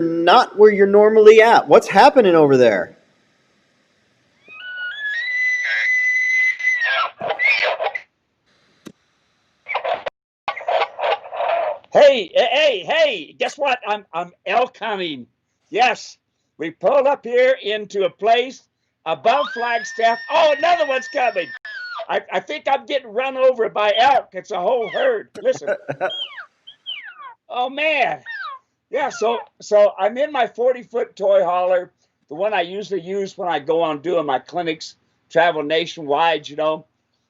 not where you're normally at. What's happening over there? Hey! Guess what? I'm elk hunting. Yes, we pulled up here into a place above Flagstaff. Oh, another one's coming. I think I'm getting run over by elk. It's a whole herd. Listen. Oh man. Yeah. So I'm in my 40-foot toy hauler, the one I usually use when I go on doing my clinics, travel nationwide.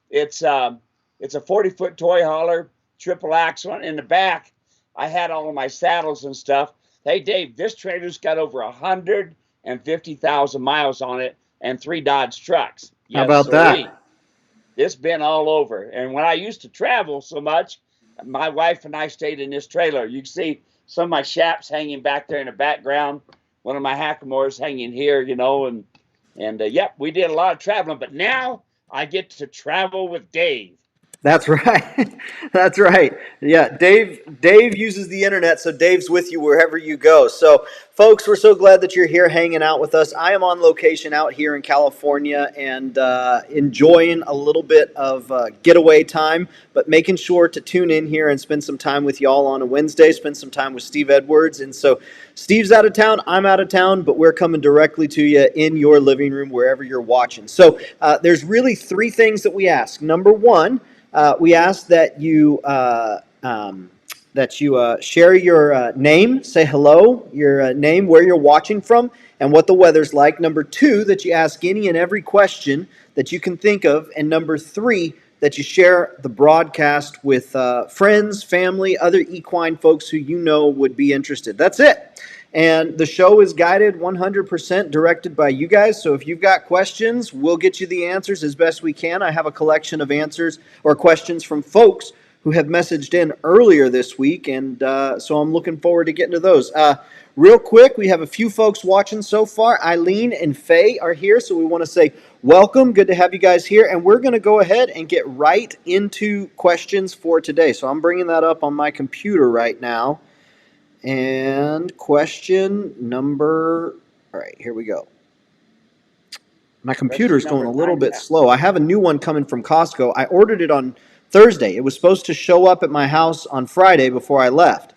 It's a 40-foot toy hauler, triple axle in the back. I had all of my saddles and stuff. Hey, Dave, this trailer's got over 150,000 miles on it and 3 Dodge trucks. How Yes, about sirree. that? It's been all over. And when I used to travel so much, my wife and I stayed in this trailer. You can see some of my shaps hanging back there in the background. One of my hackamores hanging here, and yep, we did a lot of traveling. But now I get to travel with Dave. That's right. That's right. Yeah, Dave uses the internet, so Dave's with you wherever you go. So, folks, we're so glad that you're here hanging out with us. I am on location out here in California and enjoying a little bit of getaway time, but making sure to tune in here and spend some time with y'all on a Wednesday, spend some time with Steve Edwards. And so Steve's out of town, I'm out of town, but we're coming directly to you in your living room, wherever you're watching. So there's really 3 things that we ask. Number 1, we ask that you share your name, say hello, your name, where you're watching from, and what the weather's like. Number 2, that you ask any and every question that you can think of. And number 3, that you share the broadcast with friends, family, other equine folks who you know would be interested. That's it. And the show is guided 100% directed by you guys. So if you've got questions, we'll get you the answers as best we can. I have a collection of answers or questions from folks who have messaged in earlier this week. And so I'm looking forward to getting to those. Real quick, we have a few folks watching so far. Eileen and Faye are here. So we want to say welcome. Good to have you guys here. And we're going to go ahead and get right into questions for today. So I'm bringing that up on my computer right now. And question number, all right, here we go. My computer's going a little bit slow. I have a new one coming from Costco. I ordered it on Thursday. It was supposed to show up at my house on Friday before I left.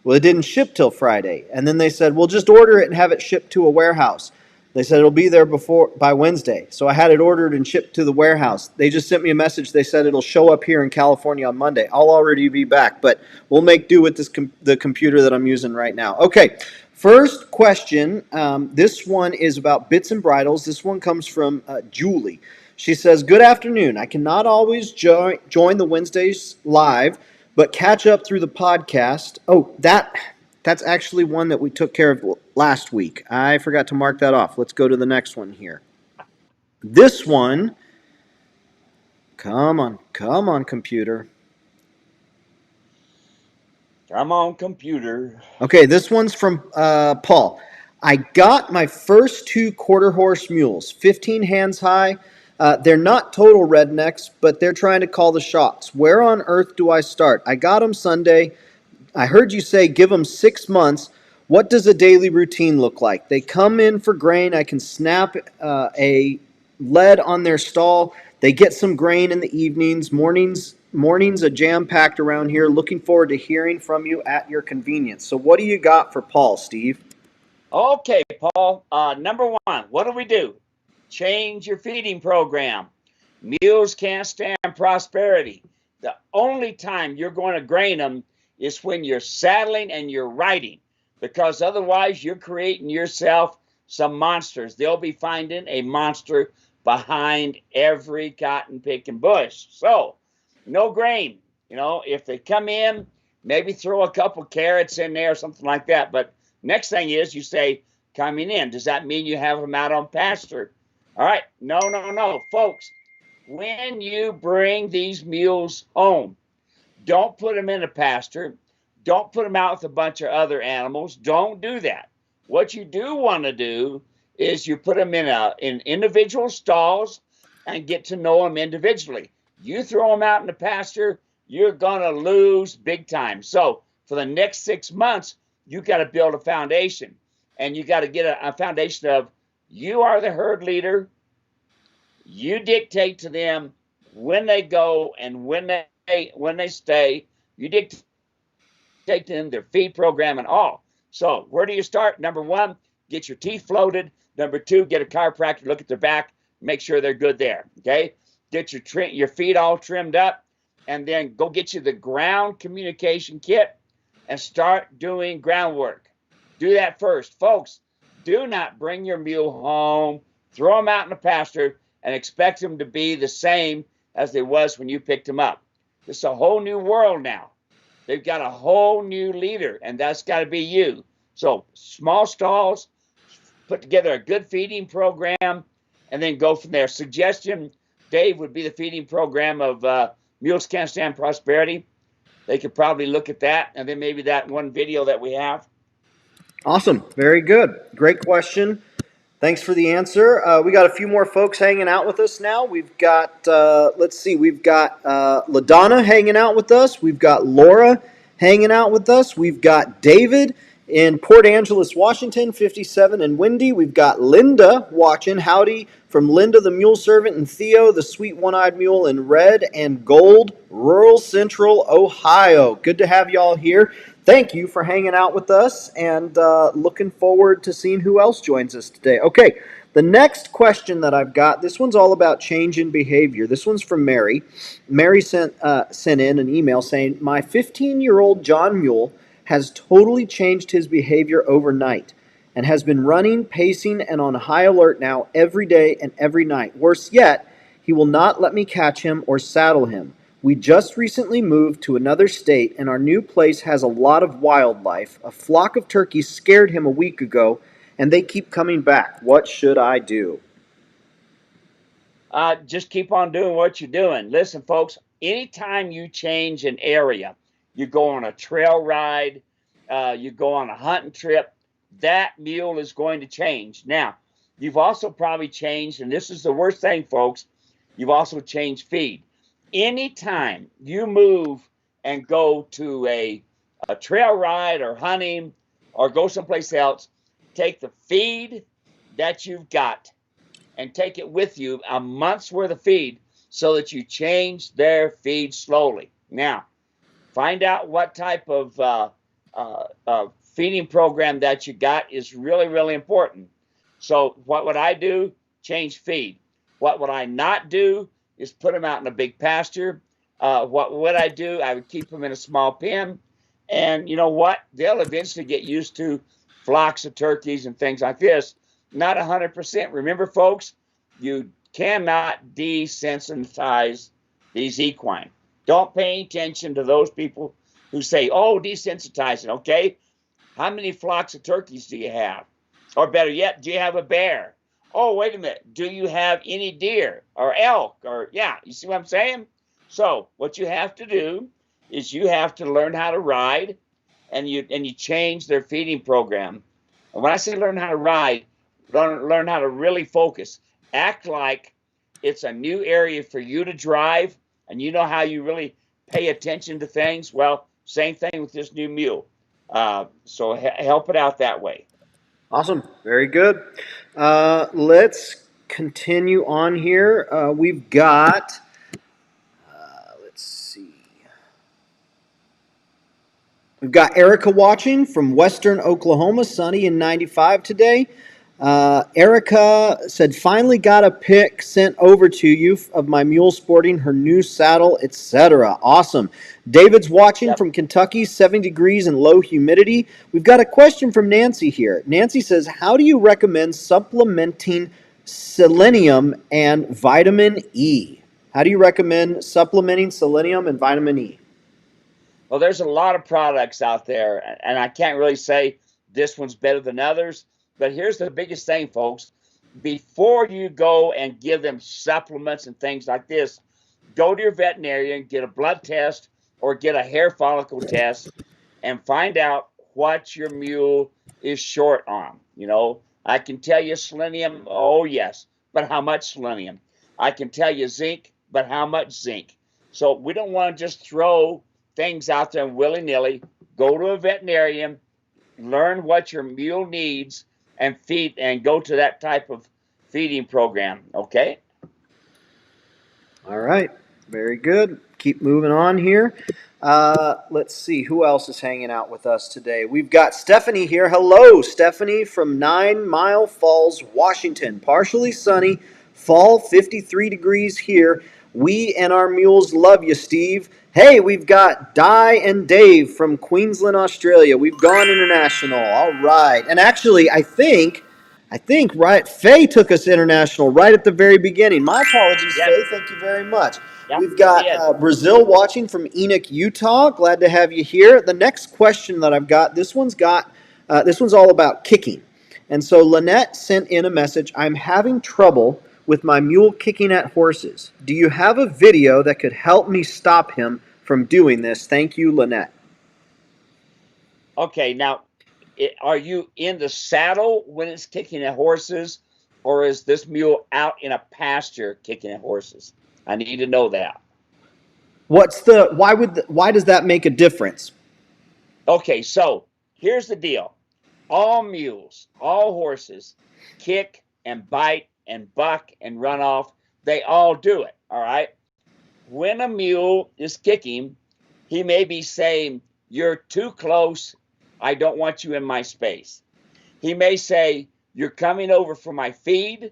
Well, it didn't ship till Friday. And then they said, well, just order it and have it shipped to a warehouse. They said it'll be there by Wednesday. So I had it ordered and shipped to the warehouse. They just sent me a message. They said it'll show up here in California on Monday. I'll already be back, but we'll make do with the computer that I'm using right now. Okay, first question. This one is about bits and bridles. This one comes from Julie. She says, good afternoon. I cannot always join the Wednesdays live, but catch up through the podcast. Oh, that's actually one that we took care of last week. I forgot to mark that off. Let's go to the next one here. This one, come on, computer. Come on, computer. Okay, this one's from Paul. I got my first 2 quarter horse mules, 15 hands high. They're not total rednecks, but they're trying to call the shots. Where on earth do I start? I got them Sunday. I heard you say give them 6 months. What does a daily routine look like? They come in for grain. I can snap a lead on their stall. They get some grain in the evenings. Mornings are jam-packed around here. Looking forward to hearing from you at your convenience. So what do you got for Paul, Steve? Okay, Paul. Number 1, what do? Change your feeding program. Mules can't stand prosperity. The only time you're going to grain them is when you're saddling and you're riding, because otherwise you're creating yourself some monsters. They'll be finding a monster behind every cotton picking bush. So, no grain. If they come in, maybe throw a couple carrots in there or something like that. But next thing is you say, coming in, does that mean you have them out on pasture? All right. No, folks. When you bring these mules home, don't put them in a pasture. Don't put them out with a bunch of other animals. Don't do that. What you do want to do is you put them in individual stalls and get to know them individually. You throw them out in the pasture, you're going to lose big time. So for the next 6 months, you got to build a foundation, and you got to get a foundation of you are the herd leader. You dictate to them when they go and when they stay. You dictate to them their feed program and all. So where do you start? Number one, get your teeth floated. Number two, get a chiropractor, look at their back, make sure they're good there. Okay, get your feet all trimmed up, and then go get you the ground communication kit and start doing groundwork. Do that first, folks. Do not bring your mule home, throw them out in the pasture, and expect them to be the same as they was when you picked them up. It's a whole new world now. They've got a whole new leader, and that's got to be you. So small stalls, put together a good feeding program, and then go from there. Suggestion, Dave, would be the feeding program of Mules Can't Stand Prosperity. They could probably look at that, and then maybe that one video that we have. Awesome. Very good. Great question. Thanks for the answer. We got a few more folks hanging out with us now. We've got, let's see, we've got LaDonna hanging out with us. We've got Laura hanging out with us. We've got David in Port Angeles, Washington, 57 and windy. We've got Linda watching. Howdy from Linda the Mule Servant and Theo the Sweet One-Eyed Mule in red and gold, rural central Ohio. Good to have y'all here. Thank you for hanging out with us, and looking forward to seeing who else joins us today. Okay, the next question that I've got, this one's all about change in behavior. This one's from Mary. Mary sent in an email saying, my 15-year-old John Mule has totally changed his behavior overnight and has been running, pacing, and on high alert now every day and every night. Worse yet, he will not let me catch him or saddle him. We just recently moved to another state, and our new place has a lot of wildlife. A flock of turkeys scared him a week ago, and they keep coming back. What should I do? Just keep on doing what you're doing. Listen, folks, anytime you change an area, you go on a trail ride, you go on a hunting trip, that mule is going to change. Now, you've also probably changed, and this is the worst thing, folks, you've also changed feed. Anytime you move and go to a trail ride or hunting or go someplace else, take the feed that you've got and take it with you, a month's worth of feed, so that you change their feed slowly. Now, find out what type of feeding program that you got is really, really important. So what would I do? Change feed. What would I not do is put them out in a big pasture. What would I do? I would keep them in a small pen. And you know what? They'll eventually get used to flocks of turkeys and things like this. Not 100%. Remember, folks, you cannot desensitize these equine. Don't pay attention to those people who say, oh, desensitize it, okay? How many flocks of turkeys do you have? Or better yet, do you have a bear? Oh, wait a minute. Do you have any deer or elk? Or, yeah, you see what I'm saying? So what you have to do is you have to learn how to ride, and you change their feeding program. And when I say learn how to ride, learn how to really focus. Act like it's a new area for you to drive, and you know how you really pay attention to things. Well, same thing with this new mule. So help it out that way. Awesome. Very good. Let's continue on here. We've got, let's see. We've got Erica watching from Western Oklahoma, sunny and 95 today. Erica said, finally got a pic sent over to you of my mule sporting her new saddle, etc. Awesome. David's watching from Kentucky, 70 degrees and low humidity. We've got a question from Nancy here. Nancy says, how do you recommend supplementing selenium and vitamin E? How do you recommend supplementing selenium and vitamin E? Well, there's a lot of products out there, and I can't really say this one's better than others. But here's the biggest thing, folks. Before you go and give them supplements and things like this, go to your veterinarian, get a blood test or get a hair follicle test, and find out what your mule is short on. You know, I can tell you selenium, oh yes, but how much selenium? I can tell you zinc, but how much zinc? So we don't want to just throw things out there willy-nilly. Go to a veterinarian, learn what your mule needs and feed and go to that type of feeding program. Okay. All right, very good. Keep moving on here. Let's see who else is hanging out with us today. We've got Stephanie here. Hello, Stephanie from 9 Mile Falls, Washington. Partially sunny, fall, 53 degrees here. We and our mules love you, Steve. Hey, we've got Di and Dave from Queensland, Australia. We've gone international. All right, and actually, I think right, Faye took us international right at the very beginning. My apologies, Yep. Faye. Thank you very much. Yep. We've You got did. Brazil watching from Enoch, Utah. Glad to have you here. The next question that I've got, this one's all about kicking. And so Lynette sent in a message. I'm having trouble with my mule kicking at horses. Do you have a video that could help me stop him from doing this? Thank you, Lynette. Okay. Now, are you in the saddle when it's kicking at horses, or is this mule out in a pasture kicking at horses? I need to know that. Why does that make a difference? Okay, so here's the deal. All mules, all horses kick and bite and buck and run off. They all do it, all right? When a mule is kicking, he may be saying, "You're too close. I don't want you in my space." He may say, "You're coming over for my feed.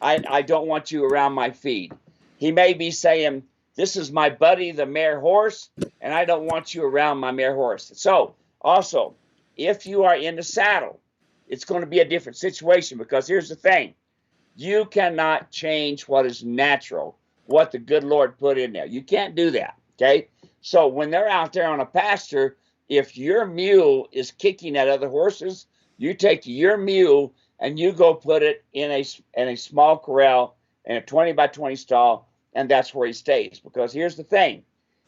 I don't want you around my feed." He may be saying, "This is my buddy, the mare horse, and I don't want you around my mare horse." So, also, if you are in the saddle, it's going to be a different situation, because here's the thing. You cannot change what is natural, what the good Lord put in there. You can't do that, okay? So when they're out there on a pasture, if your mule is kicking at other horses, you take your mule and you go put it in a small corral in a 20 by 20 stall, and that's where he stays. Because here's the thing.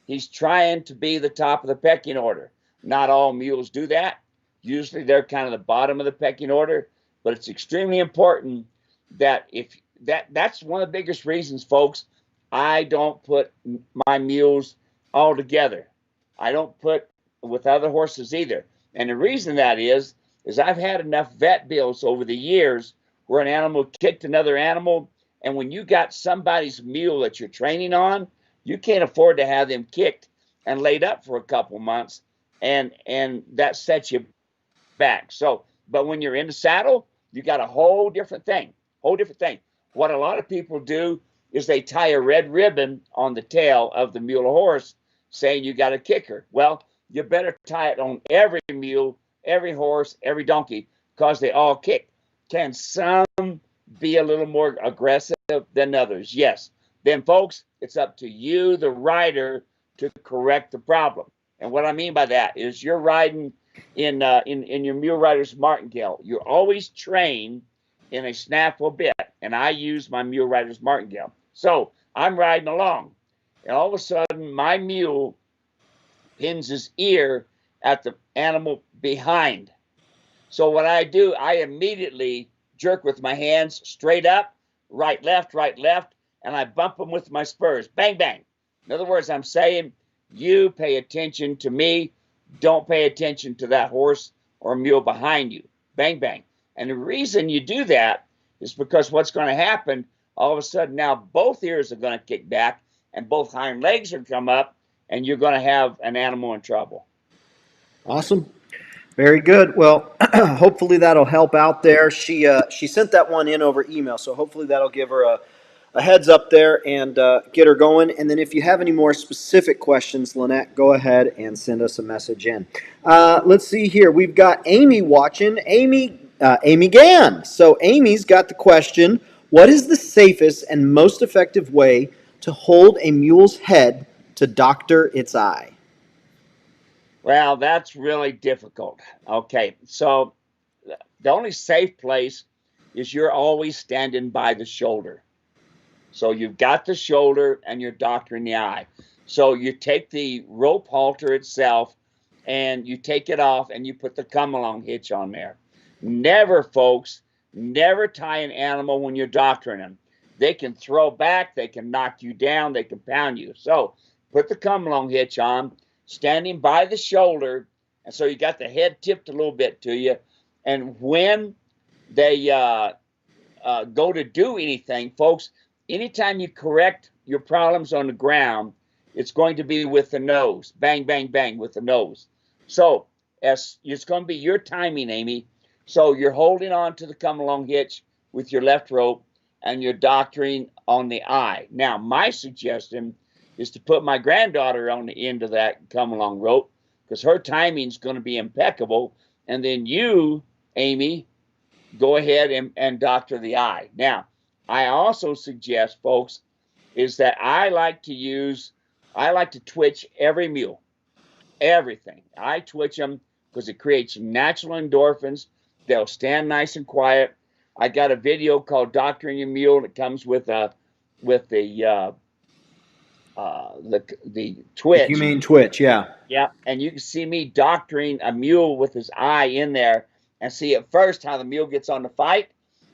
He's trying to be the top of the pecking order. Not all mules do that. Usually they're kind of the bottom of the pecking order, but it's extremely important that if that's one of the biggest reasons, folks, I don't put my mules all together. I don't put with other horses either. And the reason that is I've had enough vet bills over the years where an animal kicked another animal, and when you got somebody's mule that you're training on, you can't afford to have them kicked and laid up for a couple months, and that sets you back. So, but when you're in the saddle, you got a whole different thing. Whole different thing. What a lot of people do is they tie a red ribbon on the tail of the mule or horse saying you got a kicker. Well, you better tie it on every mule, every horse, every donkey, because they all kick. Can some be a little more aggressive than others? Yes. Then, folks, it's up to you, the rider, to correct the problem. And what I mean by that is you're riding in your mule rider's martingale. You're always trained in a snaffle bit, and I use my mule rider's martingale. So I'm riding along, and all of a sudden my mule pins his ear at the animal behind. So what I do, I immediately jerk with my hands straight up, right, left, and I bump them with my spurs. Bang, bang. In other words, I'm saying, you pay attention to me. Don't pay attention to that horse or mule behind you. Bang, bang. And the reason you do that is because what's going to happen, all of a sudden now both ears are going to kick back and both hind legs are going to come up, and you're going to have an animal in trouble. Awesome. Very good. Well, hopefully that'll help out there. She sent that one in over email, so hopefully that'll give her a heads up there and get her going. And then if you have any more specific questions, Lynette, go ahead and send us a message in. Let's see here. We've got Amy watching. Amy Gann. So Amy's got the question: what is the safest and most effective way to hold a mule's head to doctor its eye? Well, that's really difficult. Okay, so the only safe place is you're always standing by the shoulder. So you've got the shoulder and you're doctoring the eye. So you take the rope halter itself and you take it off and you put the come along hitch on there. Never, folks, never tie an animal when you're doctoring them. They can throw back, they can knock you down, they can pound you. So put the come along hitch on, standing by the shoulder, and so you got the head tipped a little bit to you. And when they go to do anything, folks, anytime you correct your problems on the ground, it's going to be with the nose. Bang, bang, bang with the nose. So as it's going to be your timing, Amy. So you're holding on to the come along hitch with your left rope and you're doctoring on the eye. Now, my suggestion is to put my granddaughter on the end of that come along rope because her timing is going to be impeccable. And then you, Amy, go ahead and doctor the eye. Now, I also suggest, folks, is that I like to twitch every mule, everything. I twitch them because it creates natural endorphins. They'll stand nice and quiet. I got a video called Doctoring Your Mule that comes with the twitch. Humane twitch, yeah. Yeah, and you can see me doctoring a mule with his eye in there and see at first how the mule gets on the fight.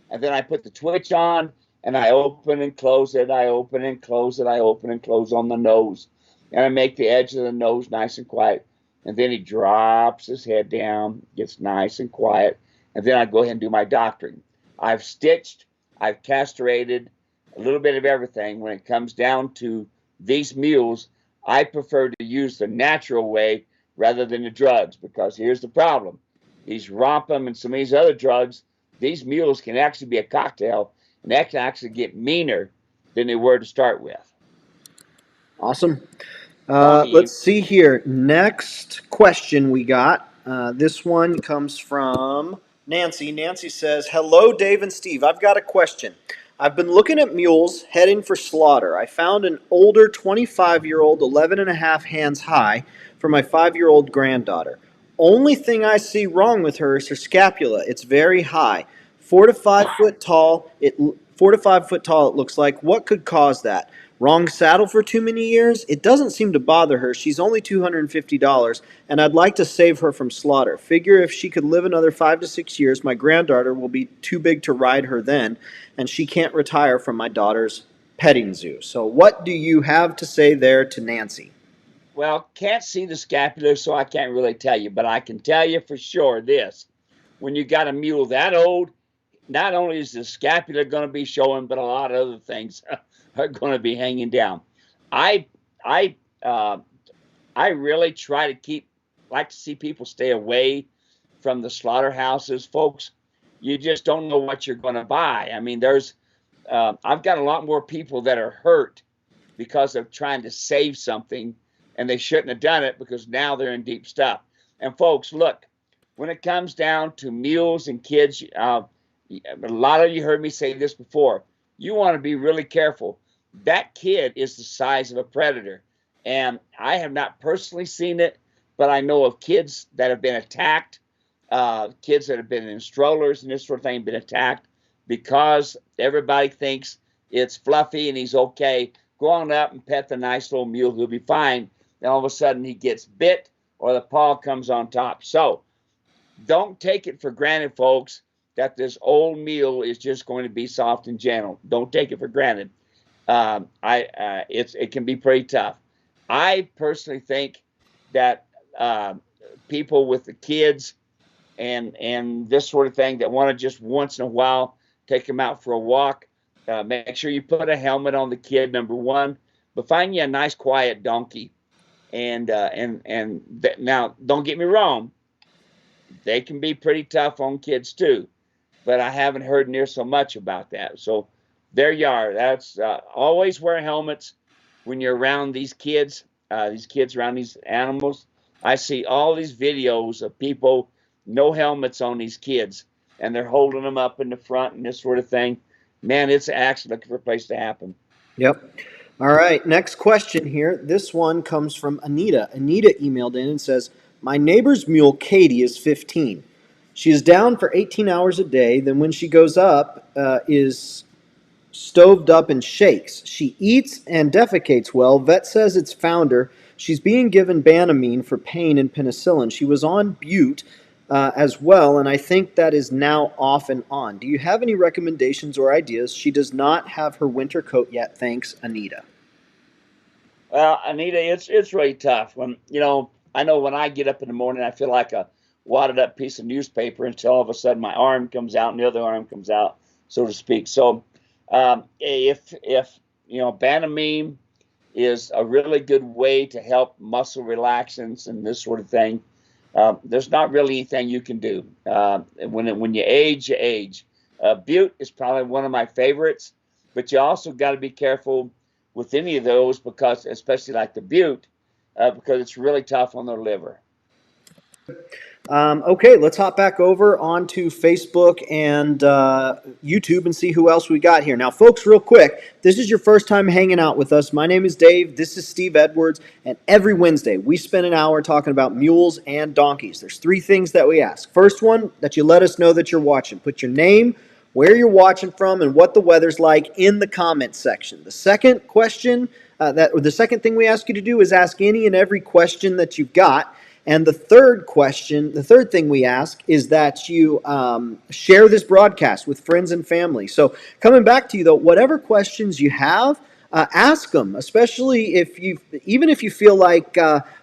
And then I put the twitch on and I open and close it. I open and close it. I open and close on the nose. And I make the edge of the nose nice and quiet. And then he drops his head down, gets nice and quiet. And then I go ahead and do my doctoring. I've stitched, I've castrated, a little bit of everything. When it comes down to these mules, I prefer to use the natural way rather than the drugs because here's the problem. These Rompum and some of these other drugs, these mules can actually be a cocktail and that can actually get meaner than they were to start with. Awesome. Let's see here. Next question we got. This one comes from Nancy. Nancy says, "Hello, Dave and Steve. I've got a question. I've been looking at mules heading for slaughter. I found an older 25-year-old, 11 and a half hands high for my 5-year-old granddaughter. Only thing I see wrong with her is her scapula. It's very high. 4 to 5 foot tall. 4 to 5 foot tall it looks like. What could cause that? Wrong saddle for too many years? It doesn't seem to bother her. She's only $250, and I'd like to save her from slaughter. Figure if she could live another 5 to 6 years, my granddaughter will be too big to ride her then, and she can't retire from my daughter's petting zoo." So what do you have to say there to Nancy? Well, can't see the scapula, so I can't really tell you, but I can tell you for sure this. When you got a mule that old, not only is the scapula going to be showing, but a lot of other things are going to be hanging down. I really try to like to see people stay away from the slaughterhouses, folks. You just don't know what you're going to buy. I mean, I've got a lot more people that are hurt because of trying to save something, and they shouldn't have done it because now they're in deep stuff. And folks, look, when it comes down to mules and kids, a lot of you heard me say this before. You want to be really careful. That kid is the size of a predator. And I have not personally seen it, but I know of kids that have been attacked, kids that have been in strollers and this sort of thing, been attacked because everybody thinks it's fluffy and he's okay. Go on up and pet the nice little mule, he'll be fine. Then all of a sudden he gets bit or the paw comes on top. So don't take it for granted, folks, that this old mule is just going to be soft and gentle. Don't take it for granted. It can be pretty tough. I personally think that people with the kids and this sort of thing that want to just once in a while take them out for a walk, make sure you put a helmet on the kid, number one, but find you a nice quiet donkey. Now, don't get me wrong, they can be pretty tough on kids too, but I haven't heard near so much about that. So there you are. That's always wear helmets when you're around these kids around these animals. I see all these videos of people, no helmets on these kids, and they're holding them up in the front and this sort of thing. Man, it's actually looking for a place to happen. Yep. All right, next question here. This one comes from Anita. Anita emailed in and says, "My neighbor's mule, Katie, is 15. She is down for 18 hours a day. Then when she goes up, is stoved up and shakes. She eats and defecates well. Vet says it's found her. She's being given Banamine for pain and penicillin. She was on Bute as well, and I think that is now off and on. Do you have any recommendations or ideas? She does not have her winter coat yet. Thanks, Anita." Well, Anita, it's really tough. When I know when I get up in the morning, I feel like a wadded up piece of newspaper until all of a sudden my arm comes out and the other arm comes out, so to speak. So if Banamine is a really good way to help muscle relaxants and this sort of thing. There's not really anything you can do. When you age, you age. Butte is probably one of my favorites, but you also got to be careful with any of those because, especially like the Butte, because it's really tough on the liver. Okay, let's hop back over onto Facebook and YouTube and see who else we got here. Now, folks, real quick, if this is your first time hanging out with us. My name is Dave. This is Steve Edwards. And every Wednesday, we spend an hour talking about mules and donkeys. There's three things that we ask. First one, that you let us know that you're watching. Put your name, where you're watching from, and what the weather's like in the comments section. The second question, the second thing we ask you to do is ask any and every question that you've got. And the third thing we ask is that you share this broadcast with friends and family. So coming back to you though, whatever questions you have, ask them, especially even if you feel like,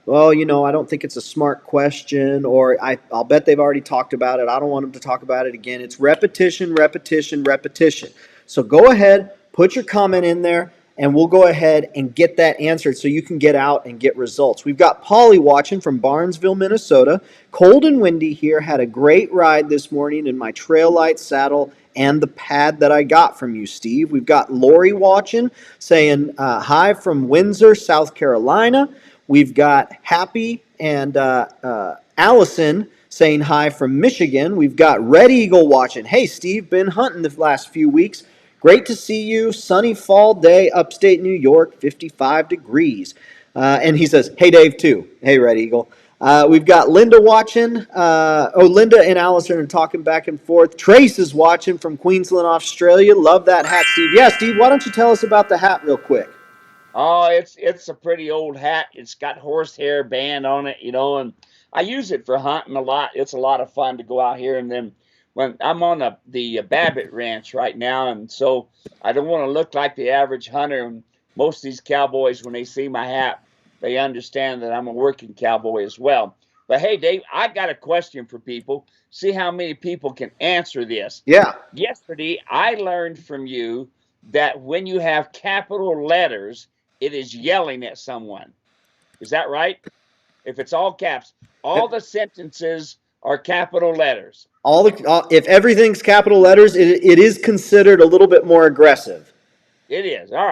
well, I don't think it's a smart question, or I'll bet they've already talked about it. I don't want them to talk about it again. It's repetition, repetition, repetition. So go ahead, put your comment in there, and we'll go ahead and get that answered so you can get out and get results. We've got Polly watching from Barnesville, Minnesota. Cold and windy here. Had a great ride this morning in my trail light saddle and the pad that I got from you, Steve. We've got Lori watching, saying hi from Windsor, South Carolina. We've got Happy and Allison saying hi from Michigan. We've got Red Eagle watching. Hey, Steve, been hunting the last few weeks. Great to see you. Sunny fall day, upstate New York, 55 degrees. And he says, hey, Dave, too. Hey, Red Eagle. We've got Linda watching. Linda and Allison are talking back and forth. Trace is watching from Queensland, Australia. Love that hat, Steve. Yeah, Steve, why don't you tell us about the hat real quick? Oh, it's a pretty old hat. It's got horsehair band on it, and I use it for hunting a lot. It's a lot of fun to go out here, and then when I'm on the Babbitt Ranch right now, and so I don't want to look like the average hunter. And most of these cowboys, when they see my hat, they understand that I'm a working cowboy as well. But hey, Dave, I got a question for people. See how many people can answer this. Yeah. Yesterday, I learned from you that when you have capital letters, it is yelling at someone. Is that right? If it's all caps, all the sentences are capital letters. If everything's capital letters, it is considered a little bit more aggressive. It is. All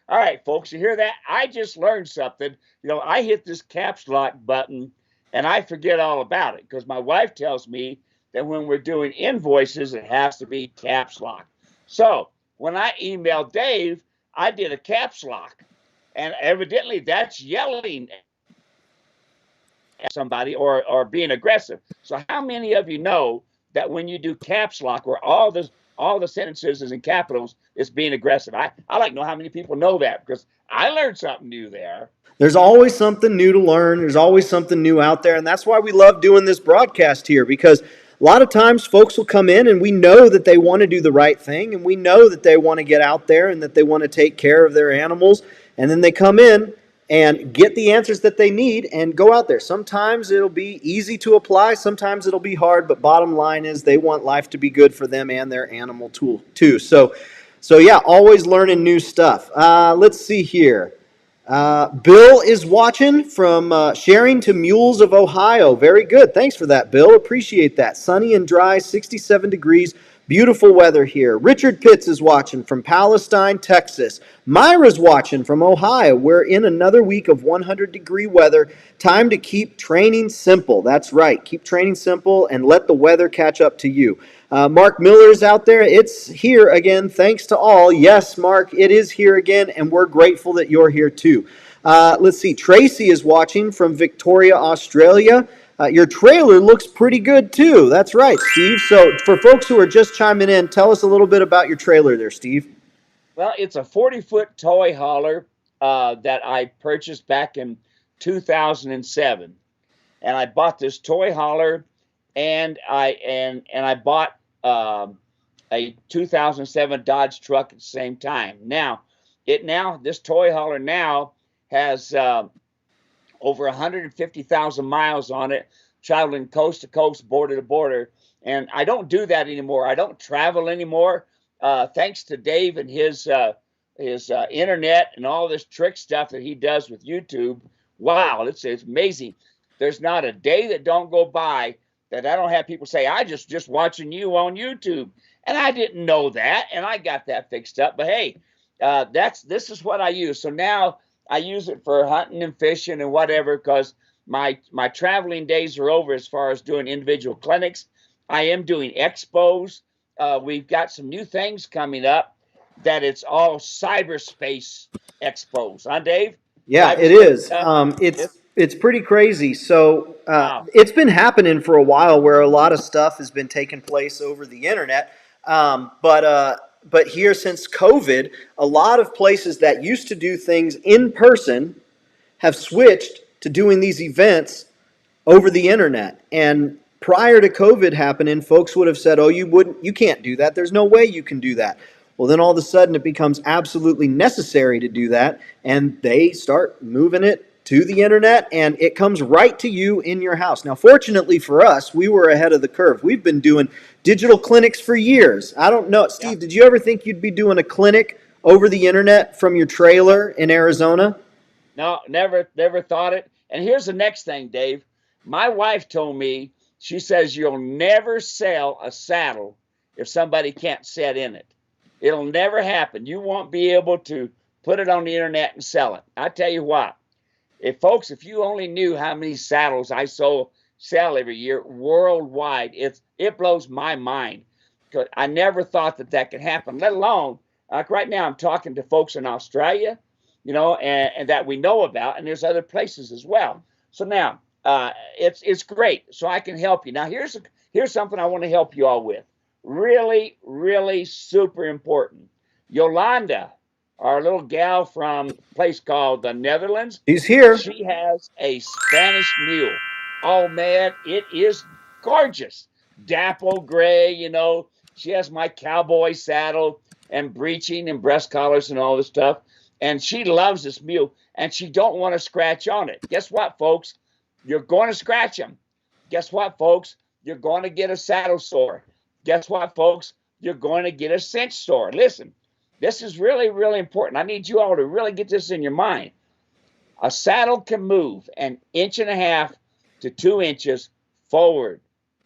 right, folks. You hear that? I just learned something. I hit this caps lock button and I forget all about it because my wife tells me that when we're doing invoices, it has to be caps lock. So when I emailed Dave, I did a caps lock. And evidently that's yelling at somebody or being aggressive. So how many of you know that when you do caps lock, where all the sentences is in capitals, it's being aggressive? I like to know how many people know that because I learned something new there. There's always something new to learn. There's always something new out there. And that's why we love doing this broadcast here, because a lot of times folks will come in and we know that they want to do the right thing, and we know that they want to get out there and that they want to take care of their animals. And then they come in and get the answers that they need and go out there. Sometimes it'll be easy to apply. Sometimes it'll be hard. But bottom line is they want life to be good for them and their animal too. So yeah, always learning new stuff. Let's see here. Bill is watching from Sharing to Mules of Ohio. Very good. Thanks for that, Bill. Appreciate that. Sunny and dry, 67 degrees. Beautiful weather here. Richard Pitts is watching from Palestine, Texas. Myra's watching from Ohio. We're in another week of 100-degree weather. Time to keep training simple. That's right. Keep training simple and let the weather catch up to you. Mark Miller's out there. It's here again. Thanks to all. Yes, Mark, it is here again, and we're grateful that you're here too. Let's see. Tracy is watching from Victoria, Australia. Your trailer looks pretty good too. That's right, Steve. So for folks who are just chiming in, tell us a little bit about your trailer there, Steve. Well, it's a 40-foot toy hauler that I purchased back in 2007, and I bought this toy hauler, and I bought a 2007 Dodge truck at the same time. Now, this toy hauler now has over 150,000 miles on it, traveling coast to coast, border to border. And I don't do that anymore. I don't travel anymore. Thanks to Dave and his internet and all this trick stuff that he does with YouTube. Wow, it's amazing. There's not a day that don't go by that I don't have people say, I just watching you on YouTube. And I didn't know that, and I got that fixed up. But hey, this is what I use. So now I use it for hunting and fishing and whatever, because my traveling days are over as far as doing individual clinics. I am doing expos. We've got some new things coming up that it's all cyberspace expos, huh, Dave? Yeah, it Cyberspace is. stuff. It's pretty crazy. So Wow. it's been happening for a while, where a lot of stuff has been taking place over the internet. But here, since COVID, a lot of places that used to do things in person have switched to doing these events over the internet. And prior to COVID happening, folks would have said, "Oh, you can't do that. There's no way you can do that." Well, then all of a sudden it becomes absolutely necessary to do that, and they start moving it to the internet, and it comes right to you in your house. Now, fortunately for us, we were ahead of the curve. We've been doing digital clinics for years. I don't know, Yeah. Steve, did you ever think you'd be doing a clinic over the internet from your trailer in Arizona? No, never thought it. And here's the next thing, Dave. My wife told me, she says you'll never sell a saddle if somebody can't sit in it. It'll never happen. You won't be able to put it on the internet and sell it. I tell you what, if you only knew how many saddles I sell every year worldwide, it blows my mind. 'Cause I never thought that could happen, let alone, like right now, I'm talking to folks in Australia, and that we know about, and there's other places as well. So now, it's great. So I can help you. Now, here's something I want to help you all with. Really, really super important. Yolanda, our little gal from a place called the Netherlands, He's here. she has a Spanish mule. Oh man, it is gorgeous. Dapple gray, She has my cowboy saddle and breeching and breast collars and all this stuff. And she loves this mule, and she don't want to scratch on it. Guess what, folks? You're going to scratch them. Guess what, folks? You're going to get a saddle sore. Guess what, folks? You're going to get a cinch sore. Listen, this is really, really important. I need you all to really get this in your mind. A saddle can move an inch and a half to 2 inches forward,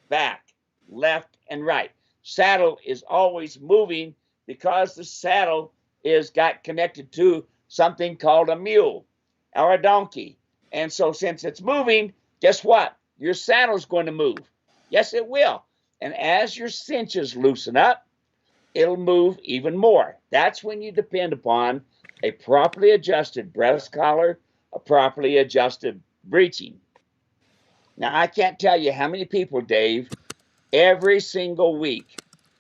back, left, and right. Saddle is always moving because the saddle is got connected to something called a mule or a donkey. And so since it's moving, guess what? Your saddle's going to move. Yes, it will. And as your cinches loosen up, it'll move even more. That's when you depend upon a properly adjusted breast collar, a properly adjusted breeching. Now, I can't tell you how many people, Dave, every single week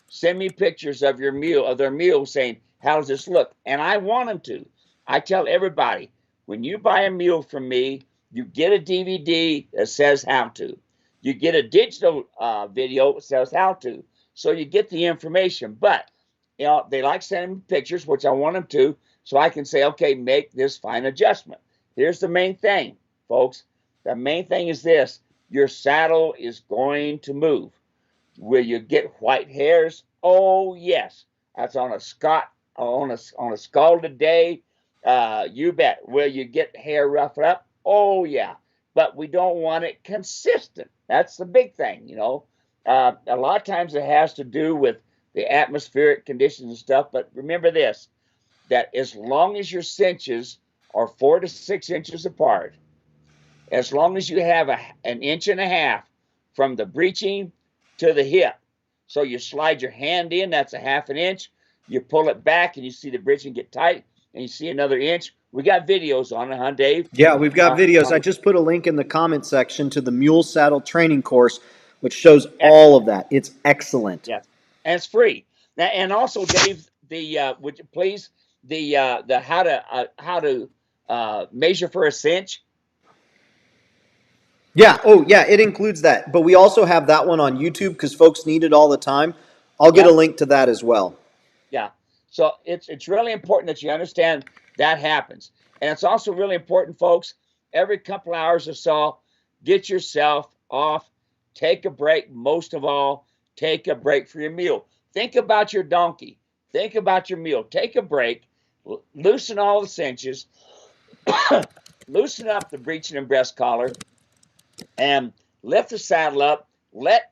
send me pictures of their mule saying, how does this look? And I want them to. I tell everybody, when you buy a mule from me, you get a DVD that says how to. You get a digital video that says how to. So you get the information. But they like sending me pictures, which I want them to, so I can say, okay, make this fine adjustment. Here's the main thing, folks. The main thing is this. Your saddle is going to move. Will you get white hairs? Oh, yes. That's on a scalded day. You bet. Will you get hair roughed up? Oh, yeah. But we don't want it consistent. That's the big thing, A lot of times it has to do with the atmospheric conditions and stuff. But remember this, that as long as your cinches are 4 to 6 inches apart, as long as you have an inch and a half from the breeching to the hip, so you slide your hand in, that's a half an inch, you pull it back and you see the breeching get tight, and you see another inch. We got videos on it, huh, Dave? Yeah, we've got videos. I just put a link in the comment section to the Mule Saddle Training Course, which shows all of that. It's excellent. Yes, and it's free. Now, and also, Dave, would you please the how to measure for a cinch? Yeah. Oh, yeah. It includes that, but we also have that one on YouTube because folks need it all the time. I'll get a link to that as well. Yeah. So it's really important that you understand that happens, and it's also really important, folks, every couple hours or so, get yourself off, take a break. Most of all, take a break for your mule. Think about your donkey. Think about your mule. Take a break, loosen all the cinches, loosen up the breeching and breast collar, and lift the saddle up,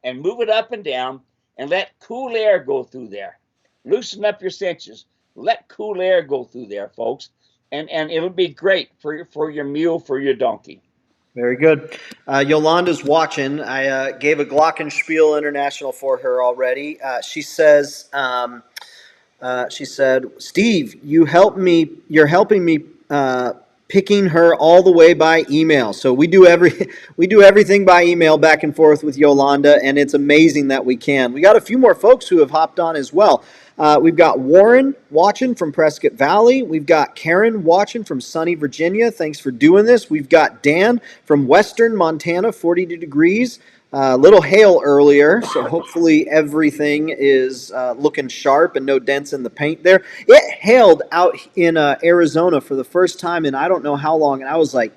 and move it up and down, and let cool air go through there. Loosen up your cinches. Let cool air go through there, folks, and it'll be great for your mule, for your donkey. Very good. Yolanda's watching. I gave a Glockenspiel International for her already. She said, Steve, you're helping me picking her all the way by email. So we do everything by email back and forth with Yolanda, and it's amazing that we can. We got a few more folks who have hopped on as well. We've got Warren watching from Prescott Valley. We've got Karen watching from sunny Virginia. Thanks for doing this. We've got Dan from Western Montana, 42 degrees. A little hail earlier, so hopefully everything is looking sharp and no dents in the paint there. It hailed out in Arizona for the first time in I don't know how long, and I was like,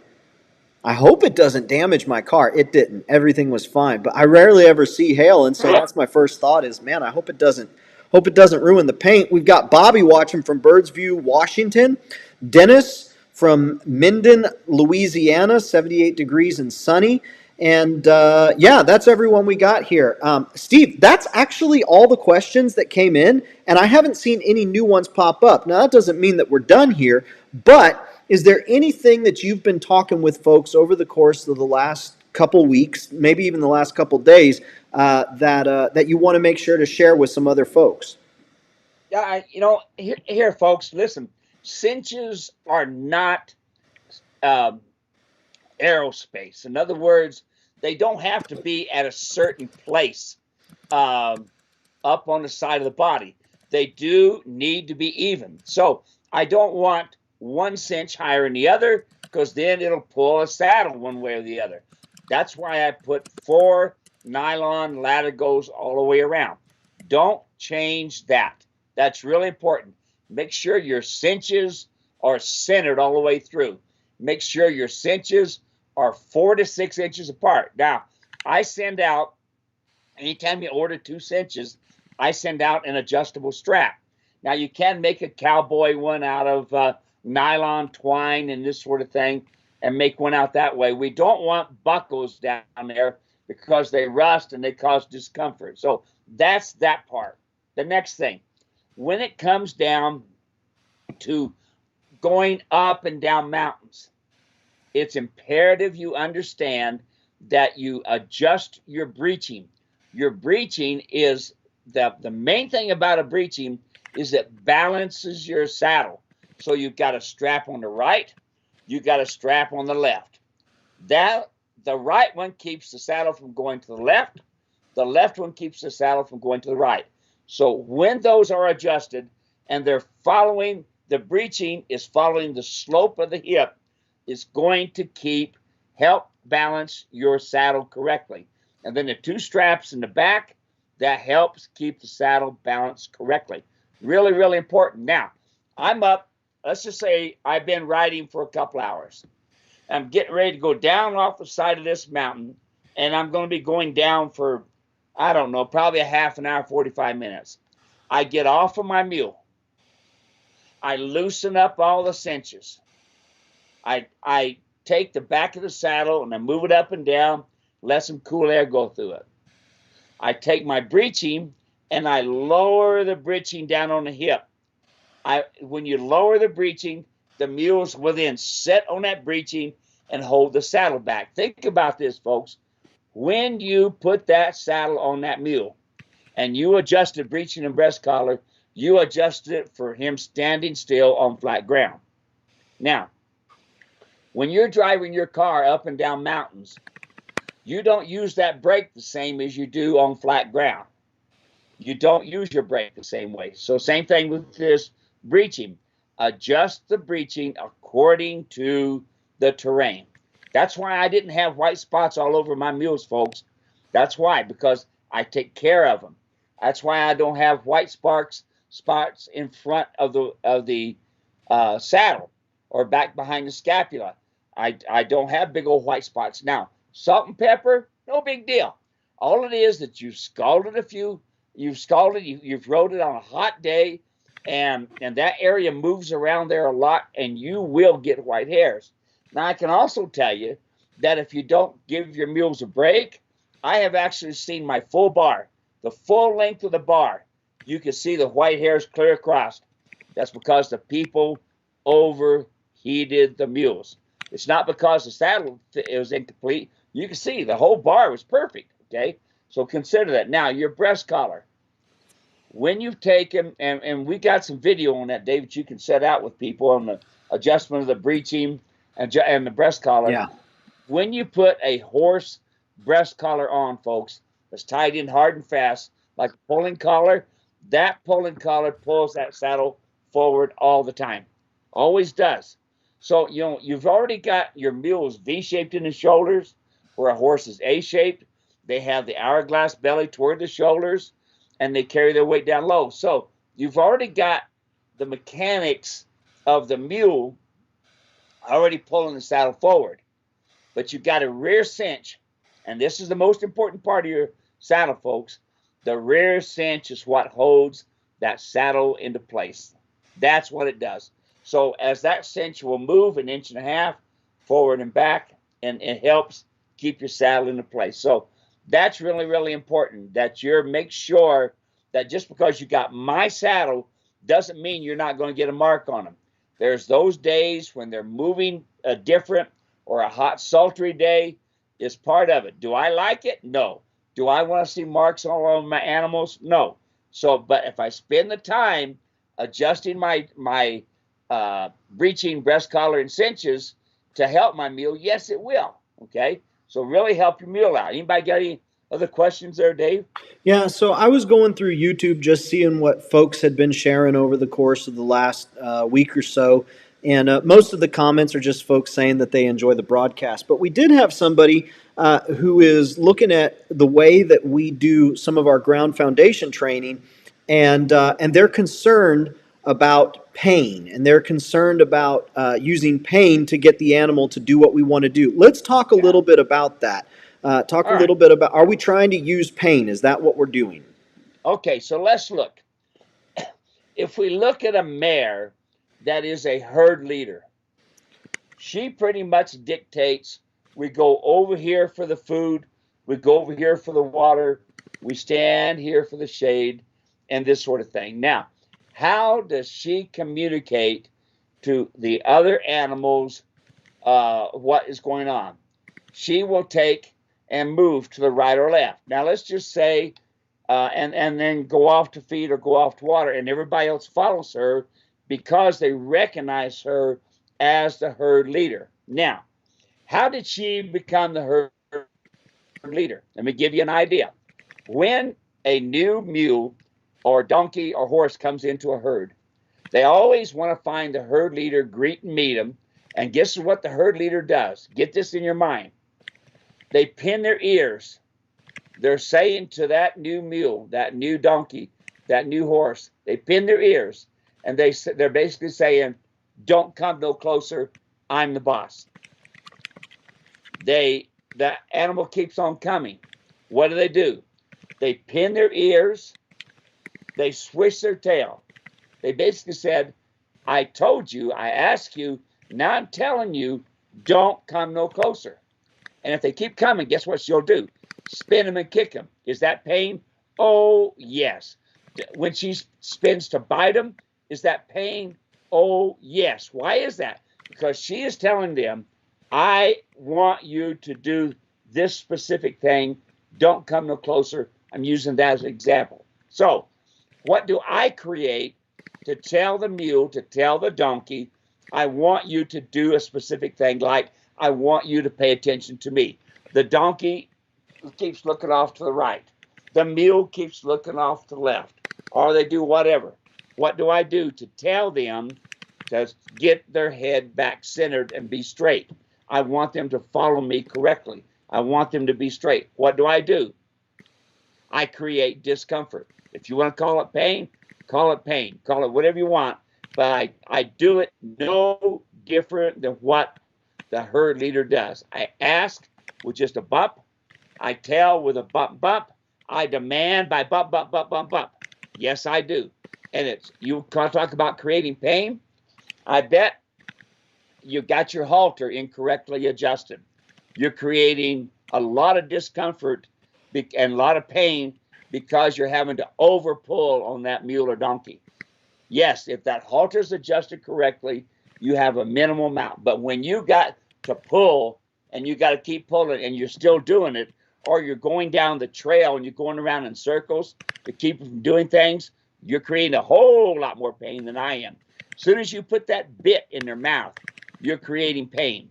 I hope it doesn't damage my car. It didn't. Everything was fine. But I rarely ever see hail, and so that's my first thought is, man, I hope it doesn't ruin the paint. We've got Bobby watching from Birdsview, Washington. Dennis from Minden, Louisiana, 78 degrees and sunny. And yeah, that's everyone we got here. Steve, that's actually all the questions that came in, and I haven't seen any new ones pop up. Now, that doesn't mean that we're done here, but is there anything that you've been talking with folks over the course of the last couple weeks, maybe even the last couple days, that you want to make sure to share with some other folks? Yeah, here, folks, listen. Cinches are not aerospace. In other words, they don't have to be at a certain place up on the side of the body. They do need to be even. So I don't want one cinch higher than the other, because then it'll pull a saddle one way or the other. That's why I put 4 nylon latigos all the way around. Don't change that. That's really important. Make sure your cinches are centered all the way through. Make sure your cinches are 4 to 6 inches apart. Now, I send out, anytime you order 2 cinches, I send out an adjustable strap. Now, you can make a cowboy one out of nylon twine and this sort of thing and make one out that way. We don't want buckles down there because they rust and they cause discomfort. So that's that part. The next thing, when it comes down to going up and down mountains, it's imperative you understand that you adjust your breeching. Your breeching is the main thing about a breeching is it balances your saddle. So you've got a strap on the right, you've got a strap on the left. The right one keeps the saddle from going to the left one keeps the saddle from going to the right. So when those are adjusted and they're following, the breeching is following the slope of the hip, it's going to help balance your saddle correctly. And then the 2 straps in the back, that helps keep the saddle balanced correctly. Really, really important. Now, I'm up, let's just say I've been riding for a couple hours. I'm getting ready to go down off the side of this mountain, and I'm going to be going down for, I don't know, probably a half an hour, 45 minutes. I get off of my mule. I loosen up all the cinches. I take the back of the saddle and I move it up and down, let some cool air go through it. I take my breeching and I lower the breeching down on the hip. When you lower the breeching, the mules will then sit on that breeching and hold the saddle back. Think about this, folks. When you put that saddle on that mule and you adjusted breeching and breast collar, you adjusted it for him standing still on flat ground. Now, when you're driving your car up and down mountains, you don't use that brake the same as you do on flat ground. You don't use your brake the same way. So same thing with this breeching. Adjust the breeching according to the terrain. That's why I didn't have white spots all over my mules, folks. That's why, because I take care of them. That's why I don't have white spots in front of the saddle or back behind the scapula. I don't have big old white spots. Now, salt and pepper, no big deal. All it is that you've scalded you've rode it on a hot day, and that area moves around there a lot, and you will get white hairs. Now, I can also tell you that if you don't give your mules a break, I have actually seen my full bar, the full length of the bar. You can see the white hairs clear across. That's because the people overheated the mules. It's not because the saddle was incomplete. You can see the whole bar was perfect. Okay, so consider that. Now, your breast collar. When you've taken, and we got some video on that, David, you can set out with people on the adjustment of the breeching and the breast collar. Yeah. When you put a horse breast collar on, folks, that's tied in hard and fast, like a pulling collar, that pulling collar pulls that saddle forward all the time. Always does. So, you've already got your mules V-shaped in the shoulders, where a horse is A-shaped. They have the hourglass belly toward the shoulders, and they carry their weight down low. So you've already got the mechanics of the mule already pulling the saddle forward. But you've got a rear cinch, and this is the most important part of your saddle, folks. The rear cinch is what holds that saddle into place. That's what it does. So as that cinch will move 1.5 inches forward and back, and it helps keep your saddle into place. So that's really, really important, that you make sure that just because you got my saddle doesn't mean you're not going to get a mark on them. There's those days when they're moving different, or a hot, sultry day is part of it. Do I like it? No. Do I want to see marks all over my animals? No. So, but if I spend the time adjusting my breeching, breast collar, and cinches to help my mule, yes, it will. Okay? So really help your mule out. Anybody got any other questions there, Dave? Yeah, so I was going through YouTube just seeing what folks had been sharing over the course of the last week or so. And most of the comments are just folks saying that they enjoy the broadcast. But we did have somebody who is looking at the way that we do some of our ground foundation training, and they're concerned about pain, and they're concerned about using pain to get the animal to do what we want to do. Let's talk a little bit about that. Talk a All right. little bit about, are we trying to use pain? Is that what we're doing? Okay, so let's look. If we look at a mare that is a herd leader, she pretty much dictates, we go over here for the food, we go over here for the water, we stand here for the shade, and this sort of thing. Now, how does she communicate to the other animals what is going on? She will take and move to the right or left. Now, let's just say, and then go off to feed or go off to water, and everybody else follows her because they recognize her as the herd leader. Now, how did she become the herd leader? Let me give you an idea. When a new mule or donkey or horse comes into a herd, they always want to find the herd leader, greet and meet him. And guess what the herd leader does? Get this in your mind. They pin their ears. They're saying to that new mule, that new donkey, that new horse, they pin their ears, and they're basically saying, don't come no closer, I'm the boss. The animal keeps on coming. What do? They pin their ears, they swish their tail. They basically said, I told you, I asked you, now I'm telling you, don't come no closer. And if they keep coming, guess what she'll do? Spin them and kick them. Is that pain? Oh, yes. When she spins to bite them, is that pain? Oh, yes. Why is that? Because she is telling them, I want you to do this specific thing. Don't come no closer. I'm using that as an example. So, what do I create to tell the mule, to tell the donkey, I want you to do a specific thing, like I want you to pay attention to me. The donkey keeps looking off to the right. The mule keeps looking off to the left. Or they do whatever. What do I do to tell them to get their head back centered and be straight? I want them to follow me correctly. I want them to be straight. What do? I create discomfort. If you want to call it pain, call it pain. Call it whatever you want. But I do it no different than what the herd leader does. I ask with just a bump. I tell with a bump, bump. I demand by bump, bump, bump, bump, bump. Yes, I do. And it's, you talk about creating pain. I bet you got your halter incorrectly adjusted. You're creating a lot of discomfort and a lot of pain because you're having to over pull on that mule or donkey. Yes, if that halter is adjusted correctly, you have a minimal amount. But when you got to pull and you got to keep pulling and you're still doing it, or you're going down the trail and you're going around in circles to keep from doing things, you're creating a whole lot more pain than I am. As soon as you put that bit in their mouth, you're creating pain.